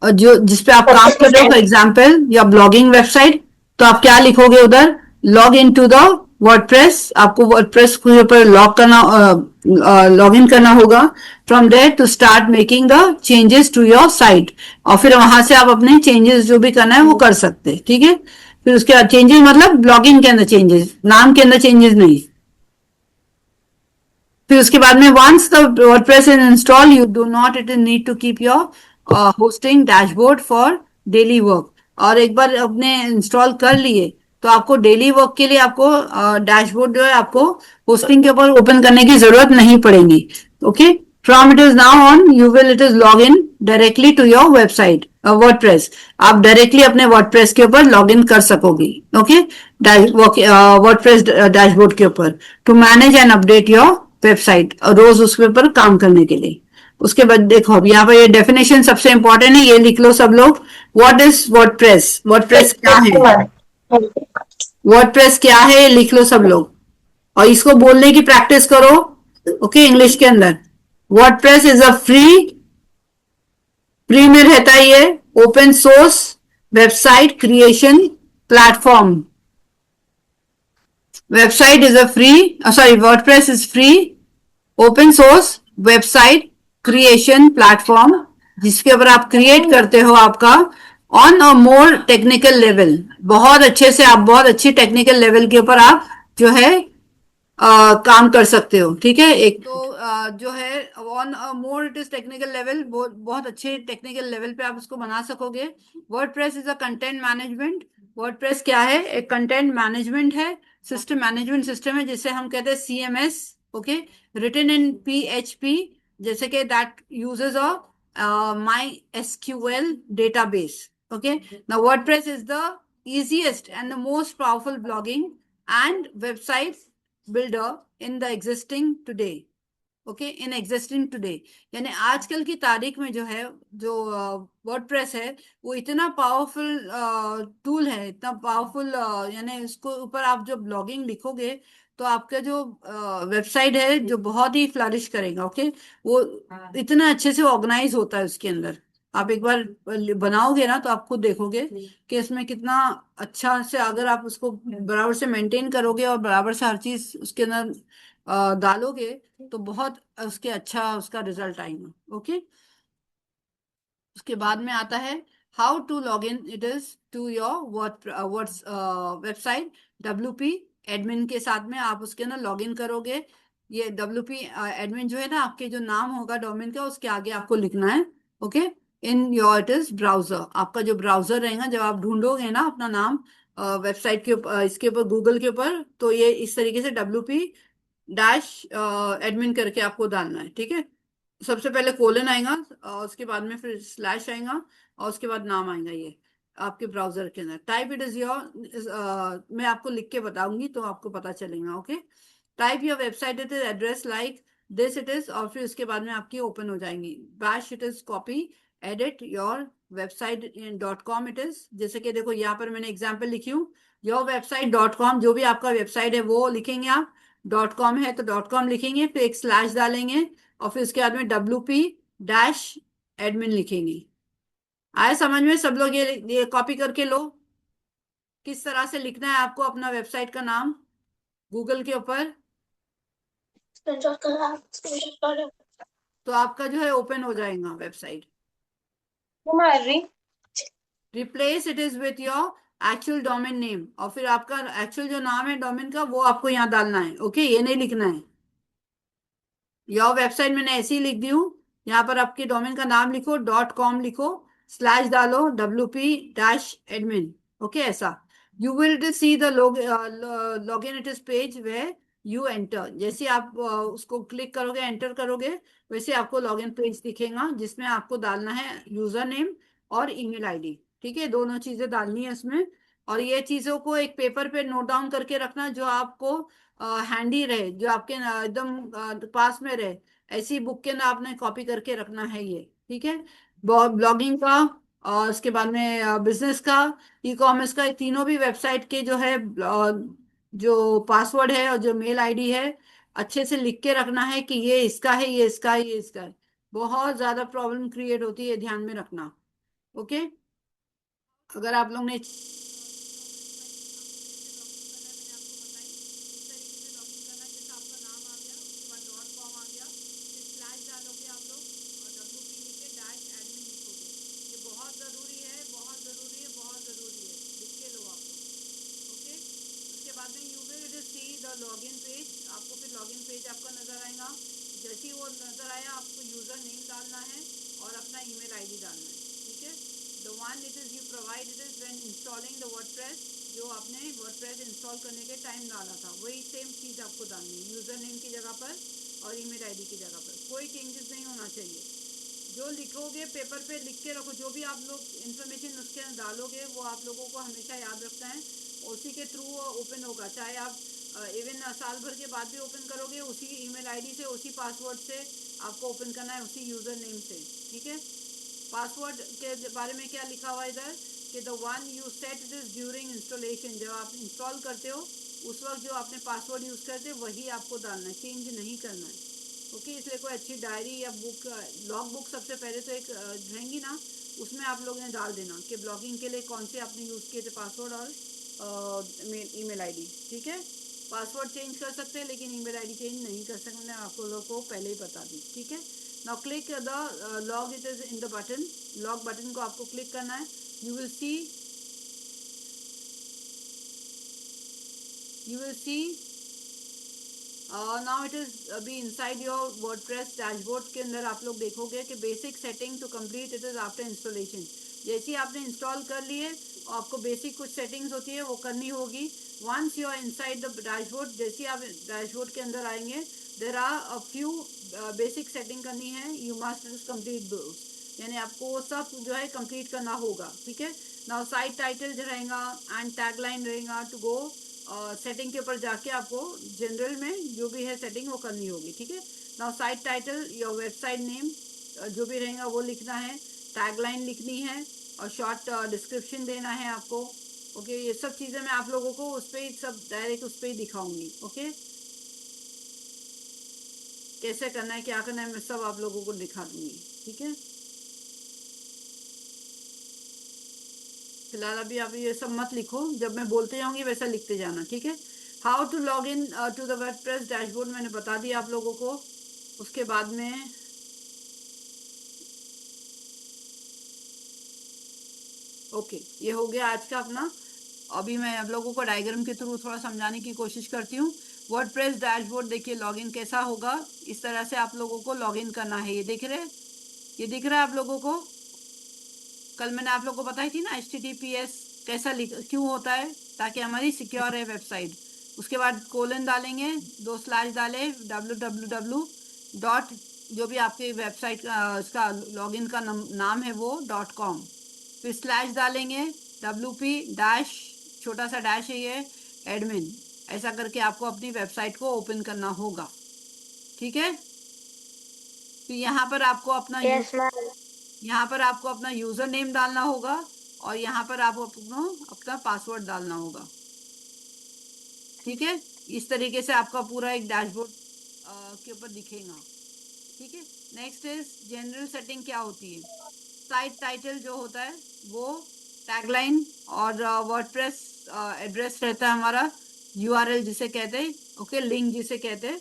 जो जिसपे आप काम कर रहे हो, फॉर एग्जांपल या ब्लॉगिंग वेबसाइट, तो आप क्या लिखोगे उधर? Log in to the WordPress, आपको वर्डप्रेस के ऊपर लॉग इन करना होगा। From there to start making the changes to your site, और फिर वहां से आप अपने चेंजेस जो भी करना है वो कर सकते हैं, ठीक है। फिर उसके बाद चेंजेस मतलब ब्लॉगिंग के अंदर चेंजेस, नाम के अंदर चेंजेस नहीं। फिर उसके बाद में once the WordPress is install you do not it need to keep your hosting dashboard for daily work, और एक बार अपने इंस्टॉल कर लिए तो आपको डेली वर्क के लिए आपको डैशबोर्ड जो है आपको होस्टिंग के ऊपर ओपन करने की जरूरत नहीं पड़ेगी, okay. From it is now on you will it is log in directly to your website WordPress, आप डायरेक्टली अपने वर्डप्रेस के ऊपर लॉग इन कर सकोगी, ओके, वर्डप्रेस डैशबोर्ड के ऊपर to manage and update your website, रोज उसके ऊपर काम करने के लिए। उसके बाद देखो अब यहाँ पर ये डेफिनेशन सबसे इंपॉर्टेंट है, ये लिख लो सब लोग। What is WordPress? वर्डप्रेस क्या है? वर्डप्रेस क्या है लिख लो सब लोग, और इसको बोलने की प्रैक्टिस करो, ओके, इंग्लिश के अंदर। वर्डप्रेस इज अ फ्री में रहता है ये open source website creation platform. Website is a WordPress is free open source website creation platform, जिसके ऊपर आप क्रिएट करते हो आपका on a more technical level, बहुत अच्छे से आप बहुत अच्छी टेक्निकल लेवल के ऊपर आप जो है काम कर सकते हो, ठीक है। एक तो जो है on more it is technical level, बहुत अच्छे टेक्निकल लेवल पे आप उसको बना सकोगे। WordPress is a content management, WordPress क्या है? एक कंटेंट मैनेजमेंट है, सिस्टम मैनेजमेंट सिस्टम है, जिसे हम कहते हैं CMS, okay, written in PHP, जैसे कि that uses a MySQL database, okay. Now WordPress is the easiest and the most powerful blogging and website builder in the existing today, okay, in existing today, यानी आजकल की तारीख में जो है जो वर्डप्रेस है वो इतना पावरफुल टूल है, इतना पावरफुल, यानी इसको ऊपर आप जो ब्लॉगिंग लिखोगे तो आपका जो वेबसाइट है जो बहुत ही फ्लरिश करेगा, ओके। वो इतना अच्छे से ऑर्गेनाइज होता है उसके अंदर, आप एक बार बनाओगे ना तो आप खुद देखोगे कि इसमें कितना अच्छा से, अगर आप उसको बराबर से मेंटेन करोगे और बराबर से हर चीज उसके अंदर डालोगे तो बहुत उसके अच्छा उसका रिजल्ट आएगा, ओके। उसके बाद में आता है how to log in it is to your website. WP admin के साथ में आप उसके अंदर लॉग इन करोगे। ये WP एडमिन जो है ना, आपके जो नाम होगा डोमेन का उसके आगे आपको लिखना है, okay. In your it is browser, आपका जो ब्राउजर रहेगा जब आप ढूंढोगे ना अपना नाम वेबसाइट के ऊपर, इसके ऊपर गूगल के ऊपर, तो ये इस तरीके से WP डैश एडमिन करके आपको डालना है, ठीक है। सबसे पहले कोलन आएगा और उसके बाद में फिर स्लैश आएगा और उसके बाद नाम आएगा ये आपके ब्राउजर के अंदर। टाइप इट इज योर, मैं आपको लिख के बताऊंगी तो आपको पता चलेगा, okay. Type your website it is address like this it is, और फिर उसके बाद में आपकी ओपन हो जाएंगी। Bash it is copy edit your website .com it is, जैसे कि देखो यहाँ पर मैंने एग्जाम्पल लिखी हूँ, योर वेबसाइट .com, जो भी आपका वेबसाइट है वो लिखेंगे आप, .com है तो .com लिखेंगे, फिर एक स्लैश डालेंगे और फिर उसके बाद में WP डैश एडमिन लिखेंगे। आए समझ में सब लोग? ये कॉपी करके लो, किस तरह से लिखना है आपको अपना वेबसाइट का नाम गूगल के ऊपर। तो आपका जो है ओपन हो जाएगा website. Kumari replace it is with your actual domain name, और फिर आपका एक्चुअल जो नाम है डोमेन का वो आपको यहाँ डालना है। ओके, ये नहीं लिखना है। योर वेबसाइट मैंने ऐसे ही लिख दी हूँ। यहाँ पर आपके डोमेन का नाम लिखो, .com लिखो, स्लैश डालो, WP-admin। ओके, ऐसा। You will see the log in it is page way you enter. जैसे आप उसको क्लिक करोगे, एंटर करोगे, वैसे आपको लॉग इन पेज दिखेगा जिसमें आपको डालना है यूजर नेम और ईमेल आईडी। ठीक है, दोनों चीजें डालनी है इसमें। और ये चीजों को एक पेपर पे नोट डाउन करके रखना जो आपको हैंडी रहे, जो आपके एकदम पास में रहे। ऐसी बुक के ना आपने कॉपी करके रखना है ये। ठीक है, ब्लॉगिंग का और उसके बाद में बिजनेस का, ई कॉमर्स का, ये तीनों भी वेबसाइट के जो है जो पासवर्ड है और जो मेल आईडी है अच्छे से लिख के रखना है कि ये इसका है, ये इसका है, ये इसका है। बहुत ज्यादा प्रॉब्लम क्रिएट होती है, ध्यान में रखना। ओके, अगर आप लोग ने लॉगिन पेज, आपको फिर लॉगिन पेज आपका नजर आएगा। जैसे ही वो नजर आया, आपको यूजर नेम डालना है और अपना ईमेल आईडी डालना है। ठीक है, the one it is you provide it is when installing the WordPress, जो आपने वर्डप्रेस इंस्टॉल करने के टाइम डाला था वही सेम चीज आपको डालनी है, यूजर नेम की जगह पर और ईमेल आईडी की जगह पर। कोई चेंजेस नहीं होना चाहिए। जो लिखोगे पेपर पे लिख के रखो, जो भी आप लोग इंफॉर्मेशन उसके अंदर डालोगे वो आप लोगों को हमेशा याद रखना है। उसी के थ्रू ओपन होगा, चाहे आप इवन साल भर के बाद भी ओपन करोगे, उसी ईमेल आईडी से, उसी पासवर्ड से आपको ओपन करना है, उसी यूजर नेम से। ठीक है, पासवर्ड के बारे में क्या लिखा हुआ है इधर कि the one you set it is during installation, जब आप इंस्टॉल करते हो उस वक्त जो आपने पासवर्ड यूज करते वही आपको डालना है, चेंज नहीं करना है। ओके, इसलिए कोई अच्छी डायरी या बुक, लॉग बुक सबसे पहले तो एक रहेंगी ना, उसमें आप लोगों ने डाल देना कि ब्लॉगिंग के लिए कौन से आपने यूज किए थे पासवर्ड और ईमेल आईडी। ठीक है, पासवर्ड चेंज कर सकते हैं लेकिन ईमेल आईडी चेंज नहीं कर सकते, मैंने आपको लोगों को पहले ही बता दी। ठीक है, now click the log it is in the button, log button को आपको क्लिक करना है। You will see now it is अभी इनसाइड योर वर्डप्रेस डैशबोर्ड के अंदर आप लोग देखोगे कि basic setting to complete it is after installation. जैसे ही आपने इंस्टॉल कर लिए, आपको बेसिक कुछ सेटिंग्स होती है वो करनी होगी। Once you are inside the dashboard, जैसे ही आप डैशबोर्ड के अंदर आएंगे, there are a few basic setting करनी है, यू मस्ट कंप्लीट दोस, यानी आपको वो सब जो है कंप्लीट करना होगा। ठीक है, नाउ साइट टाइटल जो रहेगा एंड टैगलाइन रहेगा टू गो सेटिंग के ऊपर जाके आपको जनरल में जो भी है सेटिंग वो करनी होगी। ठीक है, now site title, your website name जो भी रहेगा वो लिखना है, टैगलाइन लिखनी है और शॉर्ट डिस्क्रिप्शन देना है आपको। ओके, ये सब चीजें मैं आप लोगों को उस पर ही सब डायरेक्ट उस पर ही दिखाऊंगी। ओके, कैसे करना है, क्या करना है, मैं सब आप लोगों को दिखा दूंगी। ठीक है, फिलहाल अभी आप ये सब मत लिखो, जब मैं बोलते जाऊंगी वैसा लिखते जाना। ठीक है, how to log in to the WordPress dashboard मैंने बता दिया आप लोगों को। उसके बाद में ओके, ये हो गया आज का अपना। अभी मैं आप लोगों को डायग्राम के थ्रू थोड़ा समझाने की कोशिश करती हूँ। वर्डप्रेस डैशबोर्ड देखिए लॉगिन कैसा होगा, इस तरह से आप लोगों को लॉगिन करना है। ये दिख रहे, ये दिख रहा है आप लोगों को? कल मैंने आप लोगों को बताई थी ना HTTPS कैसा क्यों होता है, ताकि हमारी सिक्योर है वेबसाइट। उसके बाद कोलन डालेंगे, 2 स्लैश डाले, www डॉट, जो भी आपके वेबसाइट का उसका लॉगिन का नाम है वो .com, फिर स्लैश डालेंगे, WP डैश, छोटा सा डैश है ये, एडमिन। ऐसा करके आपको अपनी वेबसाइट को ओपन करना होगा। ठीक है, तो यहाँ पर आपको अपना यहाँ पर आपको अपना यूजर नेम डालना होगा और यहाँ पर आपको अपना पासवर्ड डालना होगा। ठीक है, इस तरीके से आपका पूरा एक डैशबोर्ड के ऊपर दिखेगा। ठीक है। नेक्स्ट इज जनरल सेटिंग क्या होती है। साइट टाइटल जो होता है वो टैगलाइन और वर्डप्रेस एड्रेस रहता है हमारा, यूआरएल जिसे कहते हैं, ओके, लिंक जिसे कहते हैं,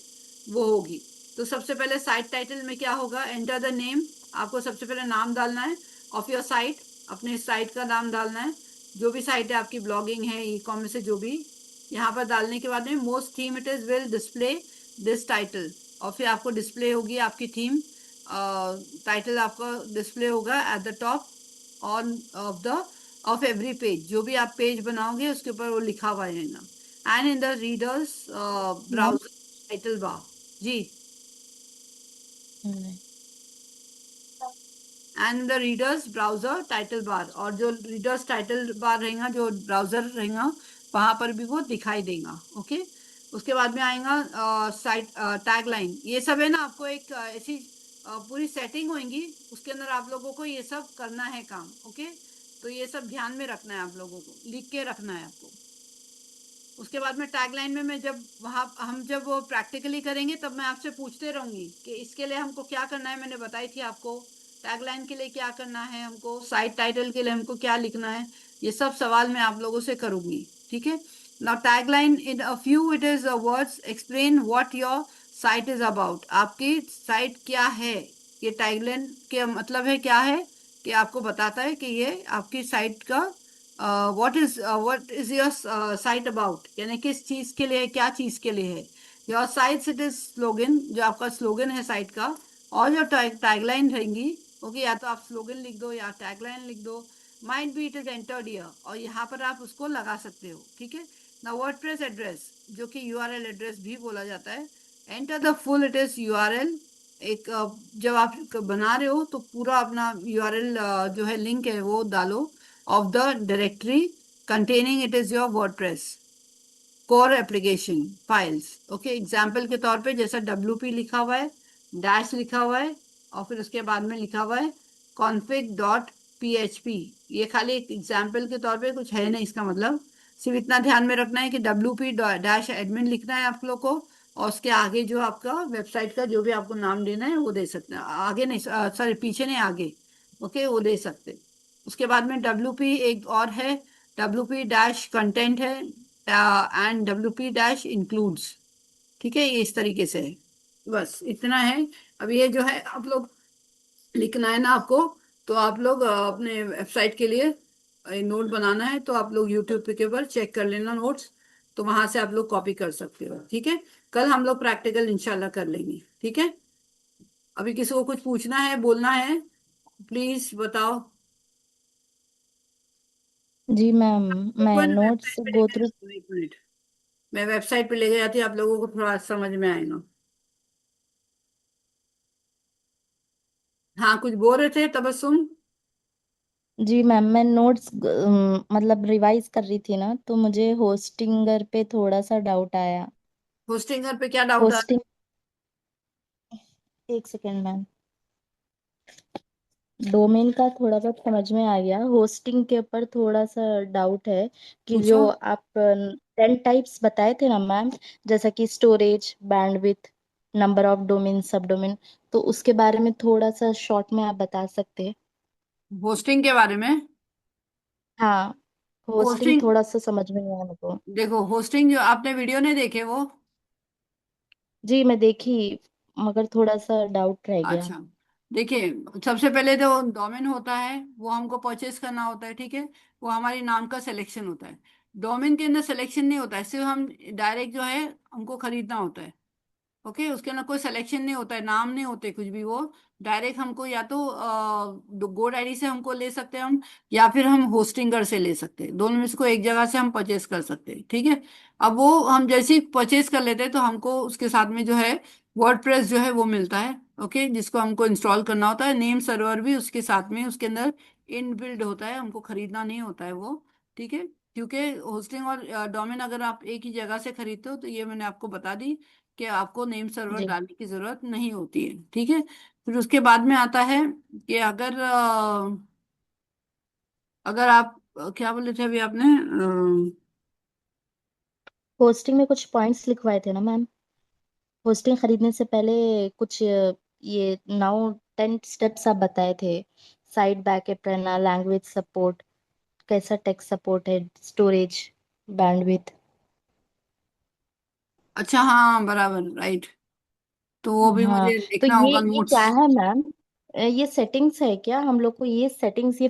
वो होगी। तो सबसे पहले साइट टाइटल में क्या होगा, एंटर द नेम, आपको सबसे पहले नाम डालना है ऑफ योर साइट, अपने साइट का नाम डालना है, जो भी साइट है आपकी, ब्लॉगिंग है, ई कॉमर्स है, जो भी। यहाँ पर डालने के बाद में most theme it is will display this title, और फिर आपको डिस्प्ले होगी आपकी थीम, टाइटल आपका डिस्प्ले होगा at the top on off every page, जो भी आप पेज बनाओगे उसके ऊपर वो लिखा हुआ रहेगा। And in the readers ma'am. Browser title bar, जी, hmm. And the readers browser title bar, और जो रीडर्स टाइटल बार रहेगा, जो ब्राउजर रहेगा, वहां पर भी वो दिखाई देगा, ओके। उसके बाद में आएगा साइट टैग लाइन, ये सब है ना, आपको एक ऐसी पूरी सेटिंग होगी, उसके अंदर आप लोगों को ये सब करना है काम, ओके। तो ये सब ध्यान में रखना है आप लोगों को, लिख के रखना है आपको। उसके बाद में टैगलाइन में मैं जब वहाँ हम जब वो प्रैक्टिकली करेंगे तब मैं आपसे पूछते रहूंगी कि इसके लिए हमको क्या करना है, मैंने बताई थी आपको, टैगलाइन के लिए क्या करना है हमको, साइट टाइटल के लिए हमको क्या लिखना है, ये सब सवाल मैं आप लोगों से करूंगी, ठीक है। Now tagline in a few it is words explain what your site is about, आपकी साइट क्या है, ये टैगलाइन के मतलब है क्या है, कि आपको बताता है कि ये आपकी साइट का what is your site about, यानी किस चीज के लिए, क्या चीज के लिए है। Your sites it is slogan, जो आपका स्लोगन है साइट का, और जो टैगलाइन रहेंगी, ओके, या तो आप स्लोगन लिख दो या टैगलाइन लिख दो, might be it is entered here, और यहाँ पर आप उसको लगा सकते हो, ठीक है ना। वर्डप्रेस एड्रेस, जो कि यूआरएल एड्रेस भी बोला जाता है, enter the full it is URL, एक जब आप बना रहे हो तो पूरा अपना यूआरएल जो है, लिंक है, वो डालो of the directory containing it is your WordPress core application files, okay। Example के तौर पे जैसा WP लिखा हुआ है, डैश लिखा हुआ है, और फिर उसके बाद में लिखा हुआ है config.php, ये खाली एक एग्जाम्पल के तौर पे, कुछ है नहीं इसका मतलब, सिर्फ इतना ध्यान में रखना है कि WP डैश एडमिन लिखना है आप लोग को, और उसके आगे जो आपका वेबसाइट का जो भी आपको नाम देना है वो दे सकते हैं, आगे नहीं, सॉरी पीछे नहीं, आगे, ओके, वो दे सकते हैं। उसके बाद में WP एक और है, WP डैश कंटेंट है, एंड WP डैश इंक्लूड्स, ठीक है, ये इस तरीके से है, बस इतना है। अब ये जो है आप लोग लिखना है ना आपको, तो आप लोग अपने वेबसाइट के लिए नोट बनाना है, तो आप लोग यूट्यूब पे के ऊपर चेक कर लेना नोट्स, तो वहां से आप लोग कॉपी कर सकते हो, ठीक है। कल हम लोग प्रैक्टिकल इंशाल्लाह कर लेंगे, ठीक है। अभी किसी को कुछ पूछना है, बोलना है, प्लीज बताओ। जी मैम, मैं कोई नोट्स वेबसाइट पे गो लेके थ्रू। जाती हूँ, एक मिनट, मैं वेबसाइट पे लेके जाती हूँ, आप लोगों को थोड़ा समझ में आएगा। हाँ, कुछ बोल रहे थे तबस्सुम। जी मैम, मैं नोट्स मतलब रिवाइज कर रही थी ना, तो मुझे होस्टिंगर पे थोड़ा सा डाउट आया। होस्टिंगर पे क्या डाउट आ रहा होस्टिंग, एक सेकेंड मैम। डोमेन का थोड़ा बहुत समझ में आ गया, होस्टिंग के ऊपर थोड़ा सा डाउट है है? कि पूछो। जो आप 10 टाइप्स बताए थे ना मैम, जैसा कि storage, bandwidth, number of domain, सब डोमेन, तो उसके बारे में थोड़ा सा शॉर्ट में आप बता सकते हैं? होस्टिंग के बारे में। हाँ, होस्टिंग होस्टिंग, थोड़ा सा समझ में नहीं आया मेरे को। देखो होस्टिंग, जो आपने वीडियो नहीं देखे वो, जी मैं देखी, मगर थोड़ा सा डाउट रह गया। अच्छा, देखिए, सबसे पहले जो डोमेन होता है वो हमको परचेस करना होता है, ठीक है, वो हमारे नाम का सिलेक्शन होता है। डोमेन के अंदर सिलेक्शन नहीं होता है, सिर्फ हम डायरेक्ट जो है हमको खरीदना होता है, ओके। उसके अंदर कोई सिलेक्शन नहीं होता है, नाम नहीं होते कुछ भी, वो डायरेक्ट हमको या तो गोड आईडी से हमको ले सकते हैं हम, या फिर हम होस्टिंगर से ले सकते हैं, दोनों में से कोई एक जगह से हम परचेस कर सकते हैं, ठीक है। अब वो हम जैसे ही परचेस कर लेते हैं तो हमको उसके साथ में जो है वर्डप्रेस जो है वो मिलता है, ओके, जिसको हमको इंस्टॉल करना होता है, नेम सर्वर भी उसके साथ में उसके अंदर इनबिल्ड होता है, हमको खरीदना नहीं होता है वो, ठीक है। क्योंकि होस्टिंग और डोमेन अगर आप एक ही जगह से खरीदते हो, तो ये मैंने आपको बता दी कि आपको नेम सर्वर जी। डालने की जरूरत नहीं होती है, ठीक है। फिर उसके बाद में आता है कि अगर आप क्या बोले थे अभी आपने, होस्टिंग में कुछ पॉइंट्स लिखवाए थे ना मैम, होस्टिंग खरीदने से पहले कुछ ये 9-10 स्टेप्स आप बताए थे, साइड बैकअप रहना, लैंग्वेज सपोर्ट, कैसा टेक्स्ट सपोर्ट है, स्टोरेज, बैंडविथ। अच्छा, हाँ बराबर, राइट। तो वो भी हाँ, मुझे तो देखना होगा ये नोट्स। क्या है मैम? ये सेटिंग्स है क्या हम लोग को? ये सेटिंग्स, ये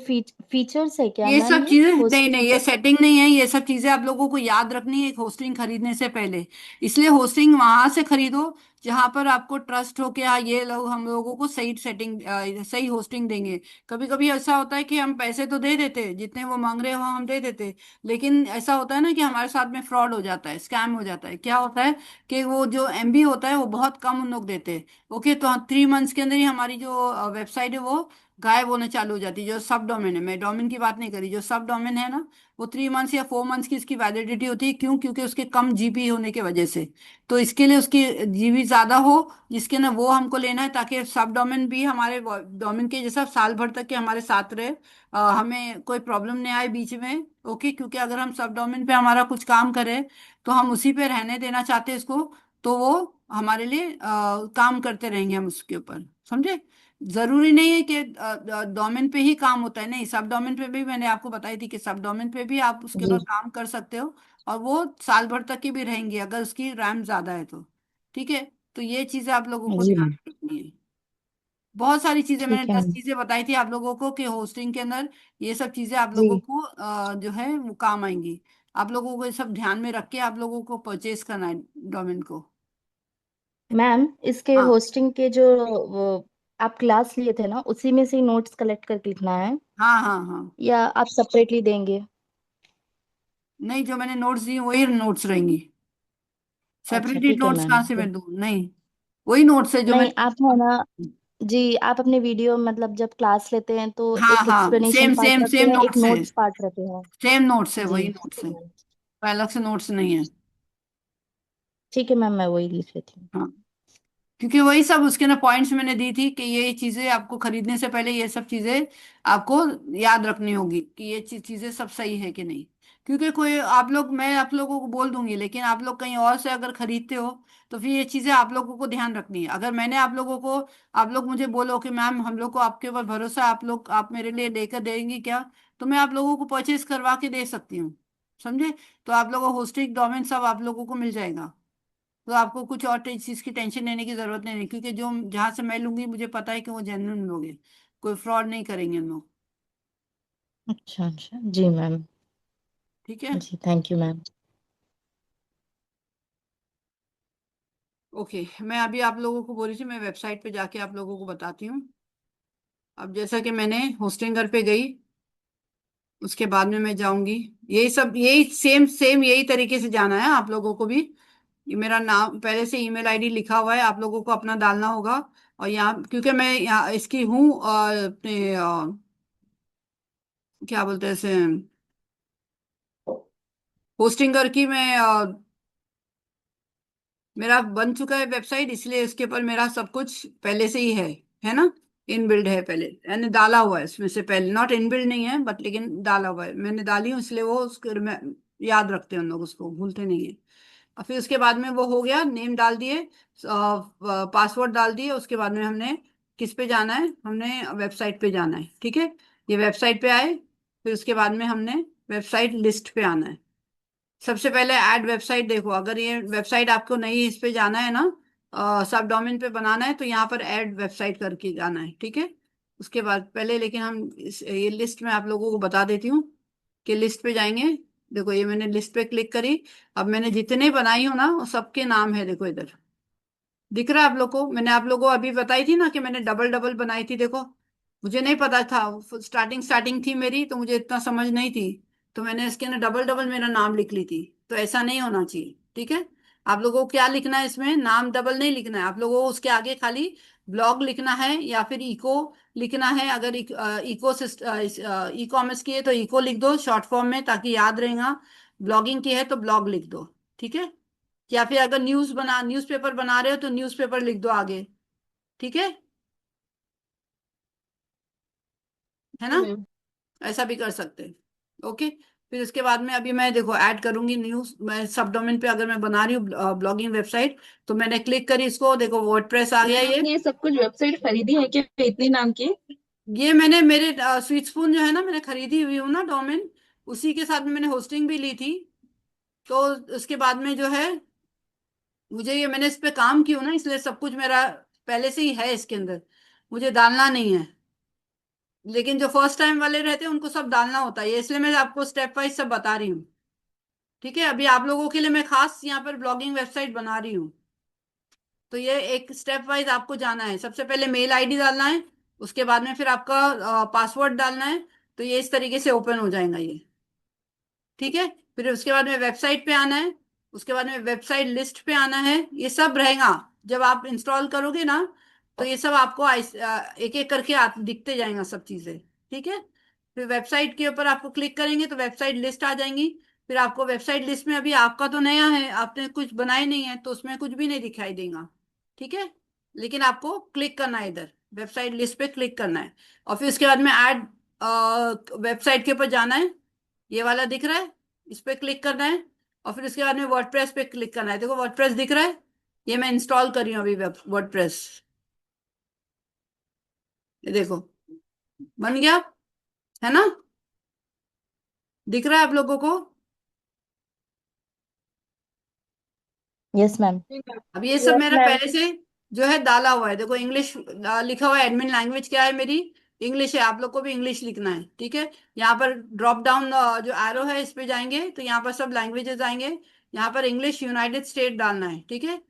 फीचर्स है क्या ये मैम, सब ये चीजें नहीं होस्टिंग नहीं, ये का? सेटिंग नहीं है, ये सब चीजें आप लोगों को याद रखनी है एक होस्टिंग खरीदने से पहले। इसलिए होस्टिंग वहां से खरीदो जहां पर आपको ट्रस्ट हो कि हाँ ये लोग हम लोगों को सही सेटिंग, सही होस्टिंग देंगे। कभी कभी ऐसा होता है कि हम पैसे तो दे देते, जितने वो मांग रहे हो हम दे देते, लेकिन ऐसा होता है ना कि हमारे साथ में फ्रॉड हो जाता है, स्कैम हो जाता है। क्या होता है कि वो जो एमबी होता है वो बहुत कम उन लोग देते हैं। ओके, तो 3 मंथ्स के अंदर ही हमारी जो वेबसाइट है वो गायब होने चालू हो जाती है। जो सब डोमेन है, मैं डोमेन की बात नहीं करी, जो सब डोमेन है ना, वो 3 मंथ्स या 4 मंथ्स की इसकी वैलिडिटी होती है। क्यों? क्योंकि उसके कम जीबी होने की वजह से। तो इसके लिए उसकी जीबी ज्यादा हो, जिसके ना वो हमको लेना है, ताकि सब डोमेन भी हमारे डोमेन के जैसा साल भर तक के हमारे साथ रहे, हमें कोई प्रॉब्लम नहीं आए बीच में। ओके, क्योंकि अगर हम सब डोमेन पे हमारा कुछ काम करें तो हम उसी पे रहने देना चाहते हैं इसको, तो वो हमारे लिए काम करते रहेंगे हम उसके ऊपर, समझे? जरूरी नहीं है कि डोमेन पे ही काम होता है, नहीं, सब डोमेन पे भी मैंने आपको बताई थी कि सब डोमेन पे भी आप उसके ऊपर जी काम कर सकते हो। और वो साल भर तक की भी रहेंगी अगर उसकी रैम ज्यादा है तो। ठीक है, तो ये चीजें आप लोगों को जी ध्यान मैम। में रखनी है। बहुत सारी चीजें, मैंने ठीक है 10 मैम। चीजें बताई थी आप लोगों को कि होस्टिंग के अंदर ये सब चीजें आप लोगों जी को जो है वो काम आएंगी। आप लोगों को ये सब ध्यान में रख के आप लोगों को परचेज करना है डोमेन को। मैम, इसके हाँ होस्टिंग के जो वो आप क्लास लिए थे ना, उसी में से नोट्स कलेक्ट करके लिखना है हाँ हाँ हाँ। या आप सेपरेटली देंगे? नहीं, जो मैंने नोट्स दिए वही नोट्स रहेंगी। अच्छा सेपरेटेड ठीक है नोट्स मैम। कहाँ से मैं दूँ? नहीं, वही नोट्स है जो नहीं, मैंने। आप है ना, जी, आप अपने वीडियो मतलब जब क्लास लेते हैं तो हाँ एक हाँ, एक्सप्लेनेशन सेम पार्ट सेम रखते सेम हैं, एक नोट्स है। नोट्स पार्ट रखते हैं। सेम नोट्स है, जी वही ठीक नोट्स है है। मैम। कोई अलग से नोट्स नहीं है। ठीक है मैम, मैं वही लिख लेती हूँ। हाँ, क्योंकि वही सब उसके ना पॉइंट्स मैंने दी थी कि ये चीजें आपको खरीदने से पहले ये सब चीजें आपको याद रखनी होगी कि ये चीजें सब सही है कि नहीं। क्योंकि कोई आप लोग, मैं आप लोगों को बोल दूंगी, लेकिन आप लोग कहीं और से अगर खरीदते हो तो फिर ये चीजें आप लोगों को ध्यान रखनी है। अगर मैंने आप लोगों को, आप लोग मुझे बोलो कि मैम हम लोग को आपके ऊपर भरोसा है, आप लोग आप मेरे लिए लेकर देंगी क्या, तो मैं आप लोगों को परचेज करवा के दे सकती हूँ, समझे? तो आप लोगों को होस्टिंग डोमेन सब आप लोगों को मिल जाएगा। तो आपको कुछ और चीज की टेंशन लेने की जरूरत नहीं है, क्योंकि जो जहां से मैं लूंगी मुझे पता है कि वो जेन्युइन लोग हैं, कोई फ्रॉड नहीं करेंगे हम लोग। अच्छा अच्छा, जी मैम। ठीक है। जी थैंक यू मैम। ओके, मैं अभी आप लोगों को बोल रही थी, मैं वेबसाइट पे जाके आप लोगों को बताती हूँ। अब जैसा कि मैंने होस्टिंगर पे गई, उसके बाद में मैं जाऊंगी। यही सब, यही सेम सेम यही तरीके से जाना है आप लोगों को भी। ये मेरा नाम पहले से ईमेल आईडी लिखा हुआ है, आप लोगों को अपना डालना होगा। और यहाँ क्योंकि मैं यहाँ इसकी हूँ अपने क्या बोलते हैं इसे, होस्टिंगर की मैं मेरा बन चुका है वेबसाइट, इसलिए इसके ऊपर मेरा सब कुछ पहले से ही है ना, इनबिल्ड है पहले, मैंने डाला हुआ है इसमें से पहले, नॉट इनबिल्ड नहीं है बट लेकिन डाला हुआ है, मैंने डाली हूँ, इसलिए वो उसको याद रखते हैं उन लोग, उसको भूलते नहीं है। और फिर उसके बाद में वो हो गया, नेम डाल दिए, पासवर्ड डाल दिए, उसके बाद में हमने किस पे जाना है, हमने वेबसाइट पे जाना है। ठीक है, ये वेबसाइट पे आए, फिर उसके बाद में हमने वेबसाइट लिस्ट पे आना है। सबसे पहले ऐड वेबसाइट देखो, अगर ये वेबसाइट आपको नहीं इस पे जाना है ना, सब डोमेन पे बनाना है, तो यहाँ पर ऐड वेबसाइट करके जाना है। ठीक है, उसके बाद पहले लेकिन हम ये लिस्ट में आप लोगों को बता देती हूँ कि लिस्ट पे जाएंगे। देखो ये मैंने लिस्ट पे क्लिक करी, अब मैंने जितने बनाई हो ना वो सबके नाम है, देखो इधर दिख रहा है आप लोग को। मैंने आप लोगों को अभी बताई थी ना कि मैंने डबल डबल बनाई थी, देखो मुझे नहीं पता था, स्टार्टिंग स्टार्टिंग थी मेरी, तो मुझे इतना समझ नहीं थी, तो मैंने इसके अंदर डबल डबल मेरा नाम लिख ली थी। तो ऐसा नहीं होना चाहिए, ठीक है? आप लोगों को क्या लिखना है, इसमें नाम डबल नहीं लिखना है, आप लोगों को उसके आगे खाली ब्लॉग लिखना है या फिर इको लिखना है। अगर इको ई कॉमर्स की है तो इको लिख दो शॉर्ट फॉर्म में, ताकि याद रहेगा। ब्लॉगिंग की है तो ब्लॉग लिख दो, ठीक है? या फिर अगर न्यूज़पेपर बना रहे हो तो न्यूज़पेपर लिख दो आगे, ठीक है? है जी ना? मैम। ऐसा भी कर सकते हैं। ओके, फिर उसके बाद में अभी मैं देखो ऐड करूंगी न्यूज, मैं सब डोमेन पे अगर मैं बना रही हूँ ब्लॉगिंग वेबसाइट, तो मैंने क्लिक करी इसको, देखो वर्डप्रेस आ गया मैम ये। आपने ये सब कुछ वेबसाइट खरीदी है क्या इतने नाम की? ये मैंने मेरे स्वीट स्पून जो है ना, मैंने खरीदी हुई हूँ ना डोमेन, उसी के साथ में मैंने होस्टिंग भी ली थी। तो उसके बाद में जो है, मुझे ये मैंने इस पे काम किया ना, इसलिए सब कुछ मेरा पहले से ही है इसके अंदर, मुझे डालना नहीं है। लेकिन जो फर्स्ट टाइम वाले रहते हैं उनको सब डालना होता है, इसलिए मैं आपको स्टेप वाइज सब बता रही हूँ। ठीक है, अभी आप लोगों के लिए मैं खास यहाँ पर ब्लॉगिंग वेबसाइट बना रही हूँ। तो ये एक स्टेप वाइज आपको जाना है, सबसे पहले मेल आईडी डालना है, उसके बाद में फिर आपका पासवर्ड डालना है। तो ये इस तरीके से ओपन हो जाएगा ये। ठीक है, फिर उसके बाद में वेबसाइट पे आना है, उसके बाद में वेबसाइट लिस्ट पे आना है, ये सब रहेगा। जब आप इंस्टॉल करोगे ना, तो ये सब आपको एक एक करके दिखते जाएगा सब चीजें। ठीक है, फिर वेबसाइट के ऊपर आपको क्लिक करेंगे तो वेबसाइट लिस्ट आ जाएंगी। फिर आपको वेबसाइट लिस्ट में, अभी आपका तो नया है, आपने कुछ बनाए नहीं है, तो उसमें कुछ भी नहीं दिखाई देगा। ठीक है, लेकिन आपको क्लिक करना है इधर, वेबसाइट लिस्ट पे क्लिक करना है। और फिर उसके बाद में ऐड वेबसाइट के ऊपर जाना है, ये वाला दिख रहा है, इस पे क्लिक करना है। और फिर उसके बाद में वर्डप्रेस पे क्लिक करना है, देखो वर्डप्रेस दिख रहा है, ये मैं इंस्टॉल कर रही हूँ अभी वर्डप्रेस। ये देखो बन गया, है ना, दिख रहा है आप लोगों को? Yes ma'am. अब ये सब यस मेरा मैम। पहले से जो है डाला हुआ है, देखो इंग्लिश लिखा हुआ है, एडमिन लैंग्वेज क्या है मेरी, इंग्लिश है, आप लोग को भी इंग्लिश लिखना है। ठीक है, यहाँ पर ड्रॉप डाउन जो एरो है इस पे जाएंगे तो यहाँ पर सब लैंग्वेजेस आएंगे, यहाँ पर इंग्लिश यूनाइटेड स्टेट डालना है। ठीक है,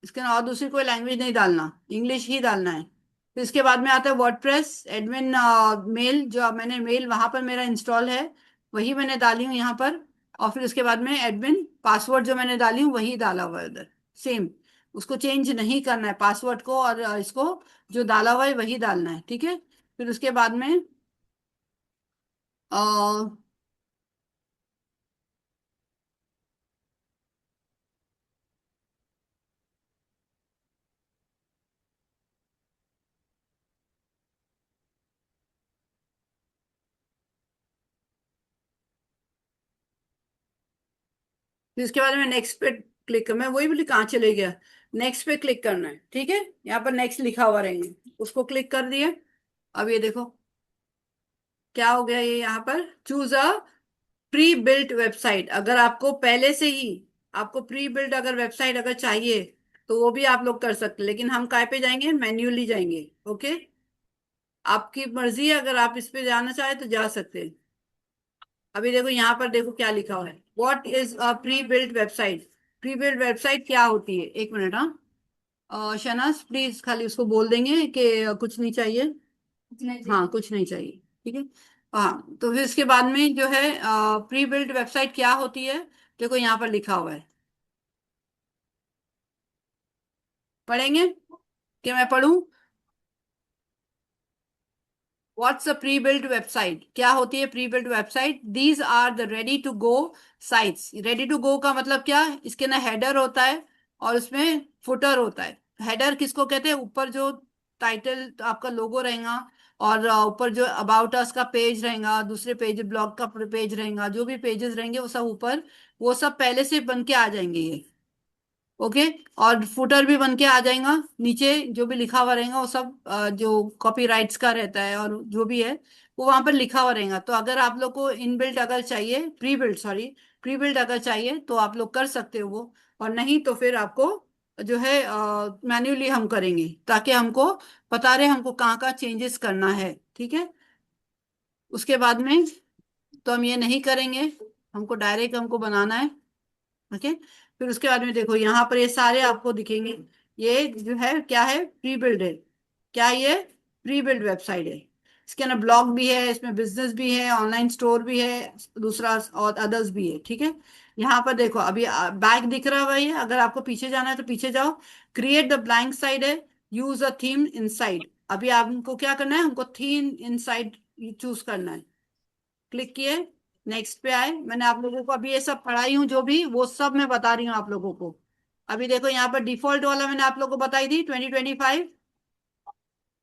इसके और दूसरी कोई लैंग्वेज नहीं डालना, इंग्लिश ही डालना है। फिर इसके बाद में आता है वर्डप्रेस एडमिन मेल, जो मैंने मेल वहां पर मेरा इंस्टॉल है, वही मैंने डाली हूँ यहाँ पर। और फिर उसके बाद में एडमिन पासवर्ड जो मैंने डाली हूँ वही डाला हुआ है उधर, सेम, उसको चेंज नहीं करना है पासवर्ड को, और इसको जो डाला हुआ है वही डालना है। ठीक है, फिर उसके बाद में अ, फिर उसके बाद में नेक्स्ट पे क्लिक कर, मैं वही बोली कहाँ चले गया, नेक्स्ट पे क्लिक करना है। ठीक है, यहाँ पर नेक्स्ट लिखा हुआ रहेंगे, उसको क्लिक कर दिए। अब ये देखो क्या हो गया, ये यहाँ पर choose a pre built website, अगर आपको पहले से ही आपको प्री बिल्ट अगर वेबसाइट अगर चाहिए तो वो भी आप लोग कर सकते हैं, लेकिन हम काय पे जाएंगे, मैन्युअली जाएंगे। ओके, आपकी मर्जी है, अगर आप इस पे जाना चाहे तो जा सकते हैं। अभी देखो यहाँ पर देखो क्या लिखा हुआ है, what is a pre built website. Pre built website क्या होती है, एक मिनट, हाँ शनाज प्लीज खाली उसको बोल देंगे कि कुछ नहीं चाहिए, हाँ कुछ नहीं चाहिए। ठीक है, हाँ तो फिर इसके बाद में जो है प्री बिल्ट वेबसाइट क्या होती है, देखो यहाँ पर लिखा हुआ है, पढ़ेंगे कि मैं पढ़ूं? What's a pre built website, क्या होती है pre built website? These are the ready to go sites. Ready to go का मतलब क्या, इसके ना हेडर होता है और उसमें फुटर होता है। हेडर किसको कहते हैं, ऊपर जो टाइटल आपका लोगो रहेगा, और ऊपर जो अबाउट अस का पेज रहेगा, दूसरे पेज ब्लॉग का पेज रहेगा, जो भी पेजेस रहेंगे वो सब ऊपर, वो सब पहले से बन के आ जाएंगे ये। ओके, और फुटर भी बन के आ जाएगा, नीचे जो भी लिखा हुआ रहेगा वो सब जो कॉपीराइट्स का रहता है और जो भी है वो वहां पर लिखा हुआ रहेगा। तो अगर आप लोग को इनबिल्ट अगर चाहिए, pre built sorry, pre built अगर चाहिए तो आप लोग कर सकते हो वो, और नहीं तो फिर आपको जो है मैन्युअली हम करेंगे, ताकि हमको बता रहे हमको कहाँ कहाँ चेंजेस करना है। ठीक है, उसके बाद में तो हम ये नहीं करेंगे, हमको डायरेक्ट हमको बनाना है। ओके, फिर उसके बाद में देखो यहाँ पर ये सारे आपको दिखेंगे, ये जो है क्या है, प्री बिल्ड है। क्या ये प्री बिल्ड वेबसाइट है, इसके अंदर ब्लॉग भी है, इसमें बिजनेस भी है, ऑनलाइन स्टोर भी है, दूसरा और अदर्स भी है। ठीक है, यहाँ पर देखो अभी बैक दिख रहा है भाई, अगर आपको पीछे जाना है तो पीछे जाओ, क्रिएट द ब्लैंक साइड है, यूज अ थीम इनसाइड। अभी आपको क्या करना है, हमको थीम इनसाइड चूज करना है। क्लिक किए, नेक्स्ट पे आए, मैंने आप लोगों को अभी ये सब पढ़ाई हूँ जो भी, वो सब मैं बता रही हूँ आप लोगों को। अभी देखो यहाँ पर डिफॉल्ट वाला मैंने आप लोगों को बताई थी 2025,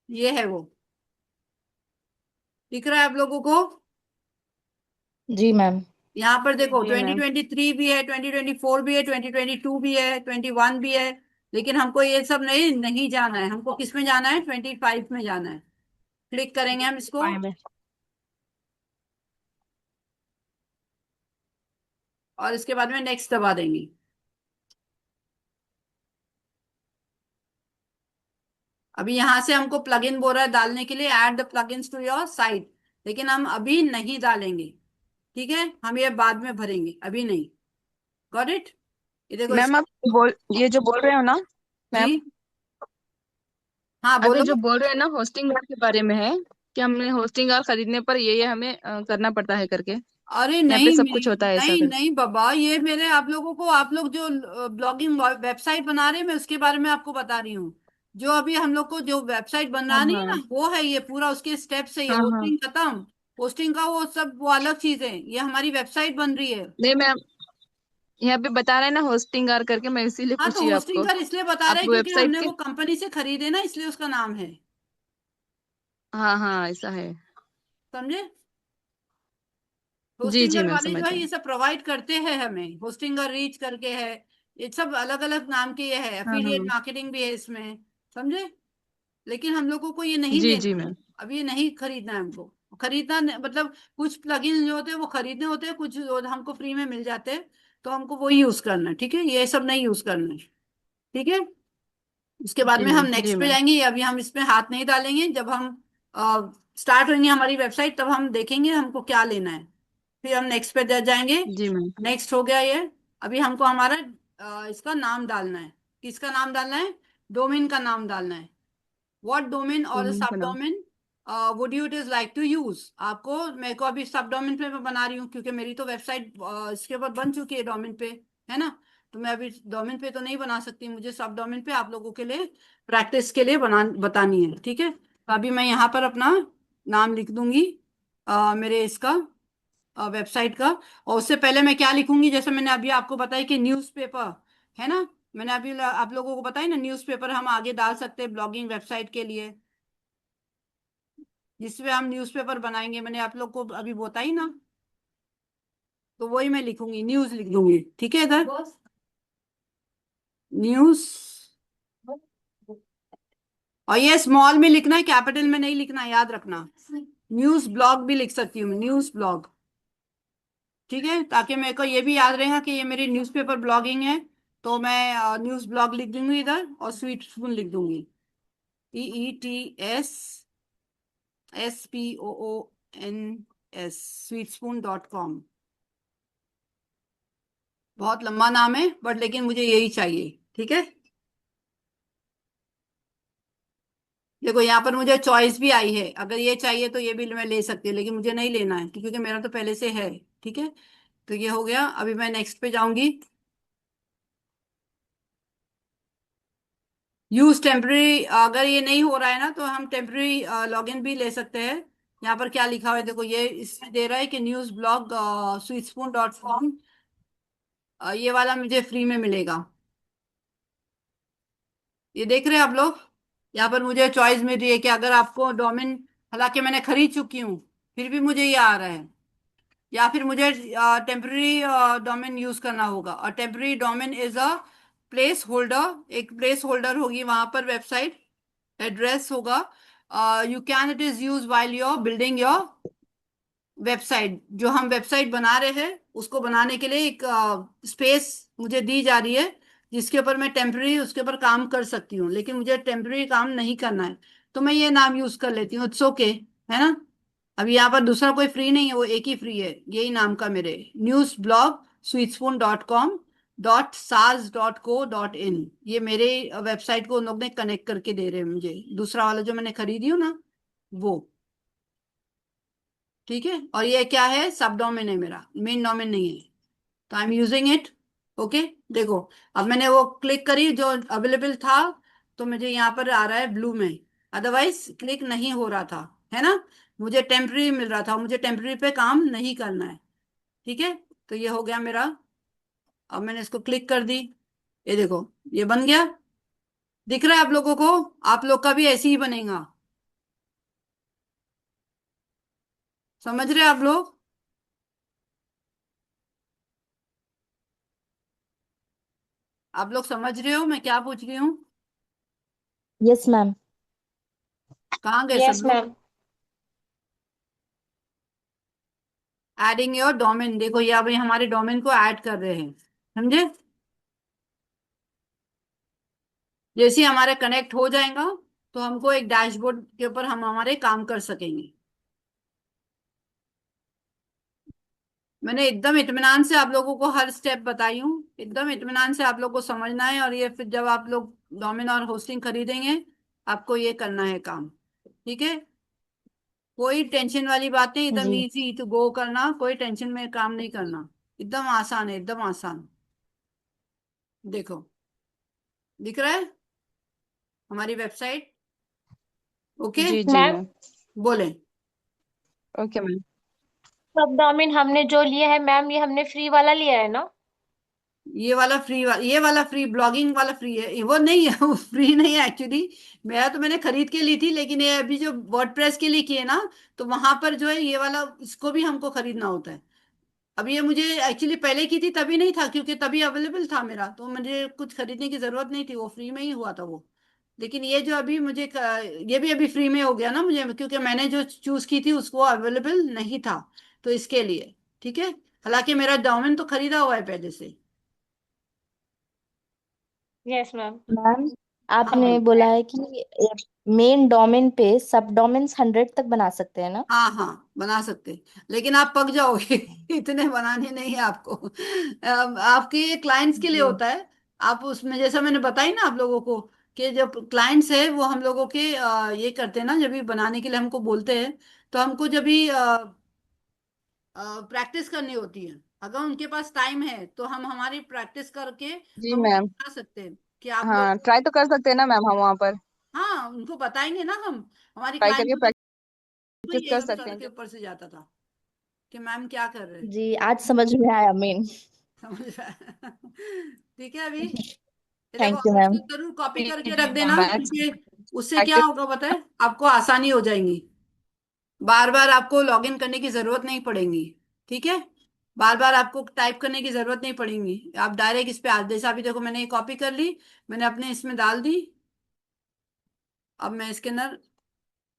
ये है वो, दिख रहा है आप लोगों को? जी मैम। यहाँ पर देखो जी मैम। 2023 भी है, 2024 भी है, 2022 भी है, 21 भी है। लेकिन हमको ये सब नहीं नहीं जाना है, हमको किस में जाना है, 25 में जाना है। क्लिक करेंगे हम इसको, फाइव में। और इसके बाद में नेक्स्ट दबा देंगे। अभी यहां से हमको प्लगइन बोल रहा है डालने के लिए, add the plugins to your site, लेकिन हम अभी नहीं डालेंगे। ठीक है, हम ये बाद में भरेंगे, अभी नहीं। Got it? ये देखो मैम आप ये जो बोल रहे हो ना जी, मैम, हाँ अभी बोलो। जो बोल रहे हैं ना होस्टिंग के बारे में है कि हमने होस्टिंग खरीदने पर ये हमें करना पड़ता है करके, अरे यहाँ पे नहीं सब कुछ नहीं होता है ऐसा नहीं कर। नहीं बाबा, ये मेरे आप लोगों को, आप लोग जो ब्लॉगिंग वेबसाइट बना रहे हैं, मैं उसके बारे में आपको बता रही हूँ। जो अभी हम लोग को जो वेबसाइट हाँ बनना नहीं है हाँ ना, वो है ये पूरा, उसके स्टेप्स है ये। हाँ हाँ। होस्टिंग खत्म, होस्टिंग का वो सब वो अलग चीज है, ये हमारी वेबसाइट बन रही है। नहीं मैम, यहाँ पे बता रहे हैं ना होस्टिंग करके, मैं इसीलिए हाँ, तो पूछी होस्टिंग आपको। का इसलिए बता रहे आप हैं क्योंकि वेबसाइट हमने के। वो कंपनी से खरीदे ना, इसलिए उसका नाम है। हाँ हाँ ऐसा है। समझे? जी जी होस्टिंगर मैम वाले जो समझ है गए। ये सब प्रोवाइड करते हैं हमें, होस्टिंगर रीच करके है। ये सब अलग अलग नाम के ये है, हाँ एफिलिएट हाँ। मार्केटिंग भी है इसमें। समझे? लेकिन हम लोगों को ये नहीं जी लेना जी है। मैम। अब ये नहीं खरीदना है हमको। खरीदना मतलब कुछ प्लगइन जो होते हैं वो खरीदने होते हैं, कुछ जो हमको फ्री में मिल जाते हैं, तो हमको वो यूज करना है। ठीक है, ये सब नहीं यूज करना है। ठीक है, उसके बाद जी में हम मैम। जी नेक्स्ट पे मैम। जाएंगे। अभी हम इसमें हाथ नहीं डालेंगे, जब हम स्टार्ट होंगे हमारी वेबसाइट तब हम देखेंगे हमको क्या लेना है, फिर हम नेक्स्ट पे जाएंगे। जी मैम। नेक्स्ट हो गया ये। अभी हमको हमारा इसका नाम डालना है। किसका नाम डालना है? डोमेन का नाम डालना है। व्हाट डोमेन और डोमेन सब का नाम। Domain would you it is like to use? आपको, मेरे को अभी सब डोमेन पे मैं बना रही हूँ क्योंकि मेरी तो वेबसाइट इसके ऊपर बन चुकी है डोमेन पे, है ना। तो मैं अभी डोमेन पे तो नहीं बना सकती, मुझे सब डोमेन पे आप लोगों के लिए प्रैक्टिस के लिए बना बतानी है। ठीक है, तो अभी मैं यहाँ पर अपना नाम लिख दूंगी, मेरे इसका वेबसाइट का। और उससे पहले मैं क्या लिखूंगी, जैसे मैंने अभी आपको बताया कि न्यूज़पेपर, है ना। मैंने अभी आप लोगों को बताया ना, न्यूज़पेपर हम आगे डाल सकते हैं ब्लॉगिंग वेबसाइट के लिए, जिसमें हम न्यूज़पेपर बनाएंगे। मैंने आप लोग को अभी बताई ना, तो वही मैं लिखूंगी, न्यूज़ लिख दूंगी। ठीक है, इधर न्यूज़। और ये स्मॉल में लिखना है, कैपिटल में नहीं लिखना, याद रखना। न्यूज़ ब्लॉग भी लिख सकती हूँ, न्यूज़ ब्लॉग। ठीक है, ताकि मेरे को ये भी याद रहेगा कि ये मेरी न्यूज़पेपर ब्लॉगिंग है। तो मैं न्यूज़ ब्लॉग लिख दूंगी इधर, और स्वीट स्पून लिख दूंगी, EETSSPOON, sweetspoon.com। बहुत लंबा नाम है बट लेकिन मुझे यही चाहिए। ठीक है, देखो यहाँ पर मुझे चॉइस भी आई है, अगर ये चाहिए तो ये भी मैं ले सकती हूँ, लेकिन मुझे नहीं लेना है क्योंकि मेरा तो पहले से है। ठीक है, तो ये हो गया। अभी मैं नेक्स्ट पे जाऊंगी। यूज टेम्पररी, अगर ये नहीं हो रहा है ना तो हम टेम्पररी लॉगिन भी ले सकते हैं। यहाँ पर क्या लिखा हुआ है देखो, ये इसमें दे रहा है कि न्यूज ब्लॉग sweetspoon.com, ये वाला मुझे फ्री में मिलेगा। ये देख रहे हैं आप लोग, यहाँ पर मुझे चॉइस मिल रही है कि अगर आपको डोमेन, हालांकि मैंने खरीद चुकी हूँ, फिर भी मुझे ये आ रहा है, या फिर मुझे टेम्पररी डोमेन यूज करना होगा। और temporary domain is a place holder, एक प्लेस होल्डर होगी वहां पर, वेबसाइट एड्रेस होगा। You can it is use while your building your website. जो हम वेबसाइट बना रहे हैं उसको बनाने के लिए एक स्पेस मुझे दी जा रही है, जिसके ऊपर मैं टेम्पररी उसके ऊपर काम कर सकती हूँ, लेकिन मुझे टेम्पररी काम नहीं करना है, तो मैं ये नाम यूज कर लेती हूँ, इट्स ओके, है ना। अभी यहाँ पर दूसरा कोई फ्री नहीं है, वो एक ही फ्री है, यही नाम का मेरे, न्यूज ब्लॉग sweetspoon.com.sars.co.in। ये मेरे वेबसाइट को उन लोग ने कनेक्ट करके दे रहे हैं मुझे, दूसरा वाला जो मैंने खरीदी हूँ ना, वो। ठीक है, और ये क्या है, सब डोमेन है मेरा, मेन डोमेन नहीं है, तो I am using it. Okay, देखो, अब मैंने वो क्लिक करी जो अवेलेबल था, तो मुझे यहाँ पर आ रहा है ब्लू में, अदरवाइज क्लिक नहीं हो रहा था, है ना। मुझे टेम्पररी मिल रहा था, मुझे टेम्पररी पे काम नहीं करना है। ठीक है, तो ये हो गया मेरा। अब मैंने इसको क्लिक कर दी, ये देखो, ये बन गया। दिख रहा है आप लोगों को? आप लोग का भी ऐसे ही बनेगा, समझ रहे हैं आप लोग? आप लोग समझ रहे हो मैं क्या पूछ रही हूँ? Yes ma'am. कहाँ गए सब यस लोग? मैम। एडिंग योर डोमेन, देखो ये अभी हमारे डोमेन को ऐड कर रहे हैं, समझे? जैसे ही हमारा कनेक्ट हो जाएगा तो हमको एक डैशबोर्ड के ऊपर हम हमारे काम कर सकेंगे। मैंने एकदम इत्मीनान से आप लोगों को हर स्टेप बताई हूँ, एकदम इत्मीनान से आप लोग को समझना है, और ये फिर जब आप लोग डोमेन और होस्टिंग खरीदेंगे आपको ये करना है काम, ठीक है? कोई टेंशन वाली बात नहीं, एकदम जी इजी टू गो करना, कोई टेंशन में काम नहीं करना, एकदम आसान है, एकदम आसान। देखो दिख रहा है हमारी वेबसाइट? ओके, जी जी मैम, मैम। बोले। Okay ma'am. सब डोमेन हमने जो लिया है मैम, ये हमने फ्री वाला लिया है ना? ये वाला फ्री, ब्लॉगिंग वाला फ्री है, वो नहीं है, वो फ्री नहीं है एक्चुअली। मैंने खरीद के ली थी, लेकिन ये अभी जो वर्डप्रेस के लिए किए ना, तो वहां पर जो है ये वाला, इसको भी हमको खरीदना होता है। अब ये मुझे एक्चुअली पहले की थी तभी नहीं था, क्योंकि तभी अवेलेबल था मेरा, तो मुझे कुछ खरीदने की जरूरत नहीं थी, वो फ्री में ही हुआ था वो। लेकिन ये जो अभी ये भी अभी फ्री में हो गया ना मुझे, क्योंकि मैंने जो चूज की थी उसको अवेलेबल नहीं था, तो इसके लिए। ठीक है, हालांकि मेरा डोमेन तो खरीदा हुआ है पहले से। Yes ma'am. मैम, हाँ आपने बोलो। बोला है कि मेन डोमेन पे सब डोमेन्स 100 तक बना सकते हैं ना? हाँ हाँ बना सकते हैं, लेकिन आप पक जाओगे इतने बनाने नहीं है आपको। आपके ये क्लाइंट्स के लिए जी होता है। आप उसमें जैसा मैंने बताई ना आप लोगों को, कि जब क्लाइंट्स है वो हम लोगों के ये करते हैं ना, जब भी बनाने के लिए हमको बोलते हैं, तो हमको जब भी प्रैक्टिस करनी होती है, अगर उनके पास टाइम है तो हम हमारी प्रैक्टिस करके जी हम उनको मैम। बता सकते हैं कि आप लोग। हाँ, ट्राई तो कर सकते हैं ना मैम हम वहाँ पर। हाँ उनको बताएंगे ना हम, हमारी ट्राई क्लाइंट करके को तो प्रैक्टिस कर यही सकते सर हैं के जब। ऊपर से जाता था कि मैम क्या कर रहे हैं। जी, आज समझ में आया मेन। समझ रहा है? ठीक है, अभी ये देखो, थैंक यू आप मैम। इसको जरूर कॉपी जी करके जी रख मैम, देना, मैं क्योंकि उससे क्या प्रैक्टिस। होगा पता है, आपको आसानी हो जाएंगी, बार बार आपको लॉग इन करने की जरूरत नहीं पड़ेगी। ठीक है, बार बार आपको टाइप करने की जरूरत नहीं पड़ेगी, आप डायरेक्ट इस पे आ, जैसे अभी देखो मैंने ये कॉपी कर ली, मैंने अपने इसमें डाल दी, अब मैं इसके अंदर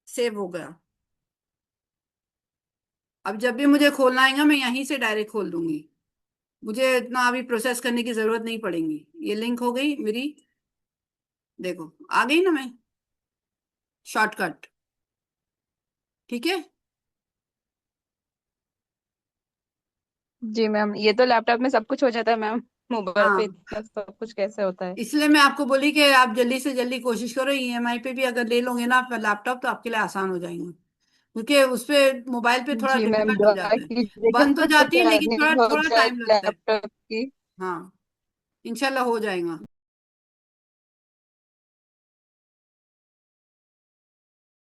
सेव हो गया। अब जब भी मुझे खोलना आएगा मैं यहीं से डायरेक्ट खोल दूंगी, मुझे इतना अभी प्रोसेस करने की जरूरत नहीं पड़ेगी। ये लिंक हो गई मेरी, देखो आ गई ना मैं, शॉर्टकट। ठीक है, जी मैम, ये तो लैपटॉप में सब कुछ हो जाता है मैम, मोबाइल पे हाँ इतना सब कुछ कैसे होता है? इसलिए मैं आपको बोली कि आप जल्दी से जल्दी कोशिश करो, ईएमआई पे भी अगर ले लोगे ना आप लैपटॉप, तो आपके लिए आसान हो जाएंगे, क्योंकि उस पे मोबाइल पे थोड़ा जी मैम, डिफिकल्ट हो दुआ जाता है। कीजिएगा बन तो कुछ जाती है लेकिन थोड़ा अर्निंग हो थोड़ा जाए टाइम लगता है। लैपटॉप की। हाँ इंशाल्लाह हो जाएगा।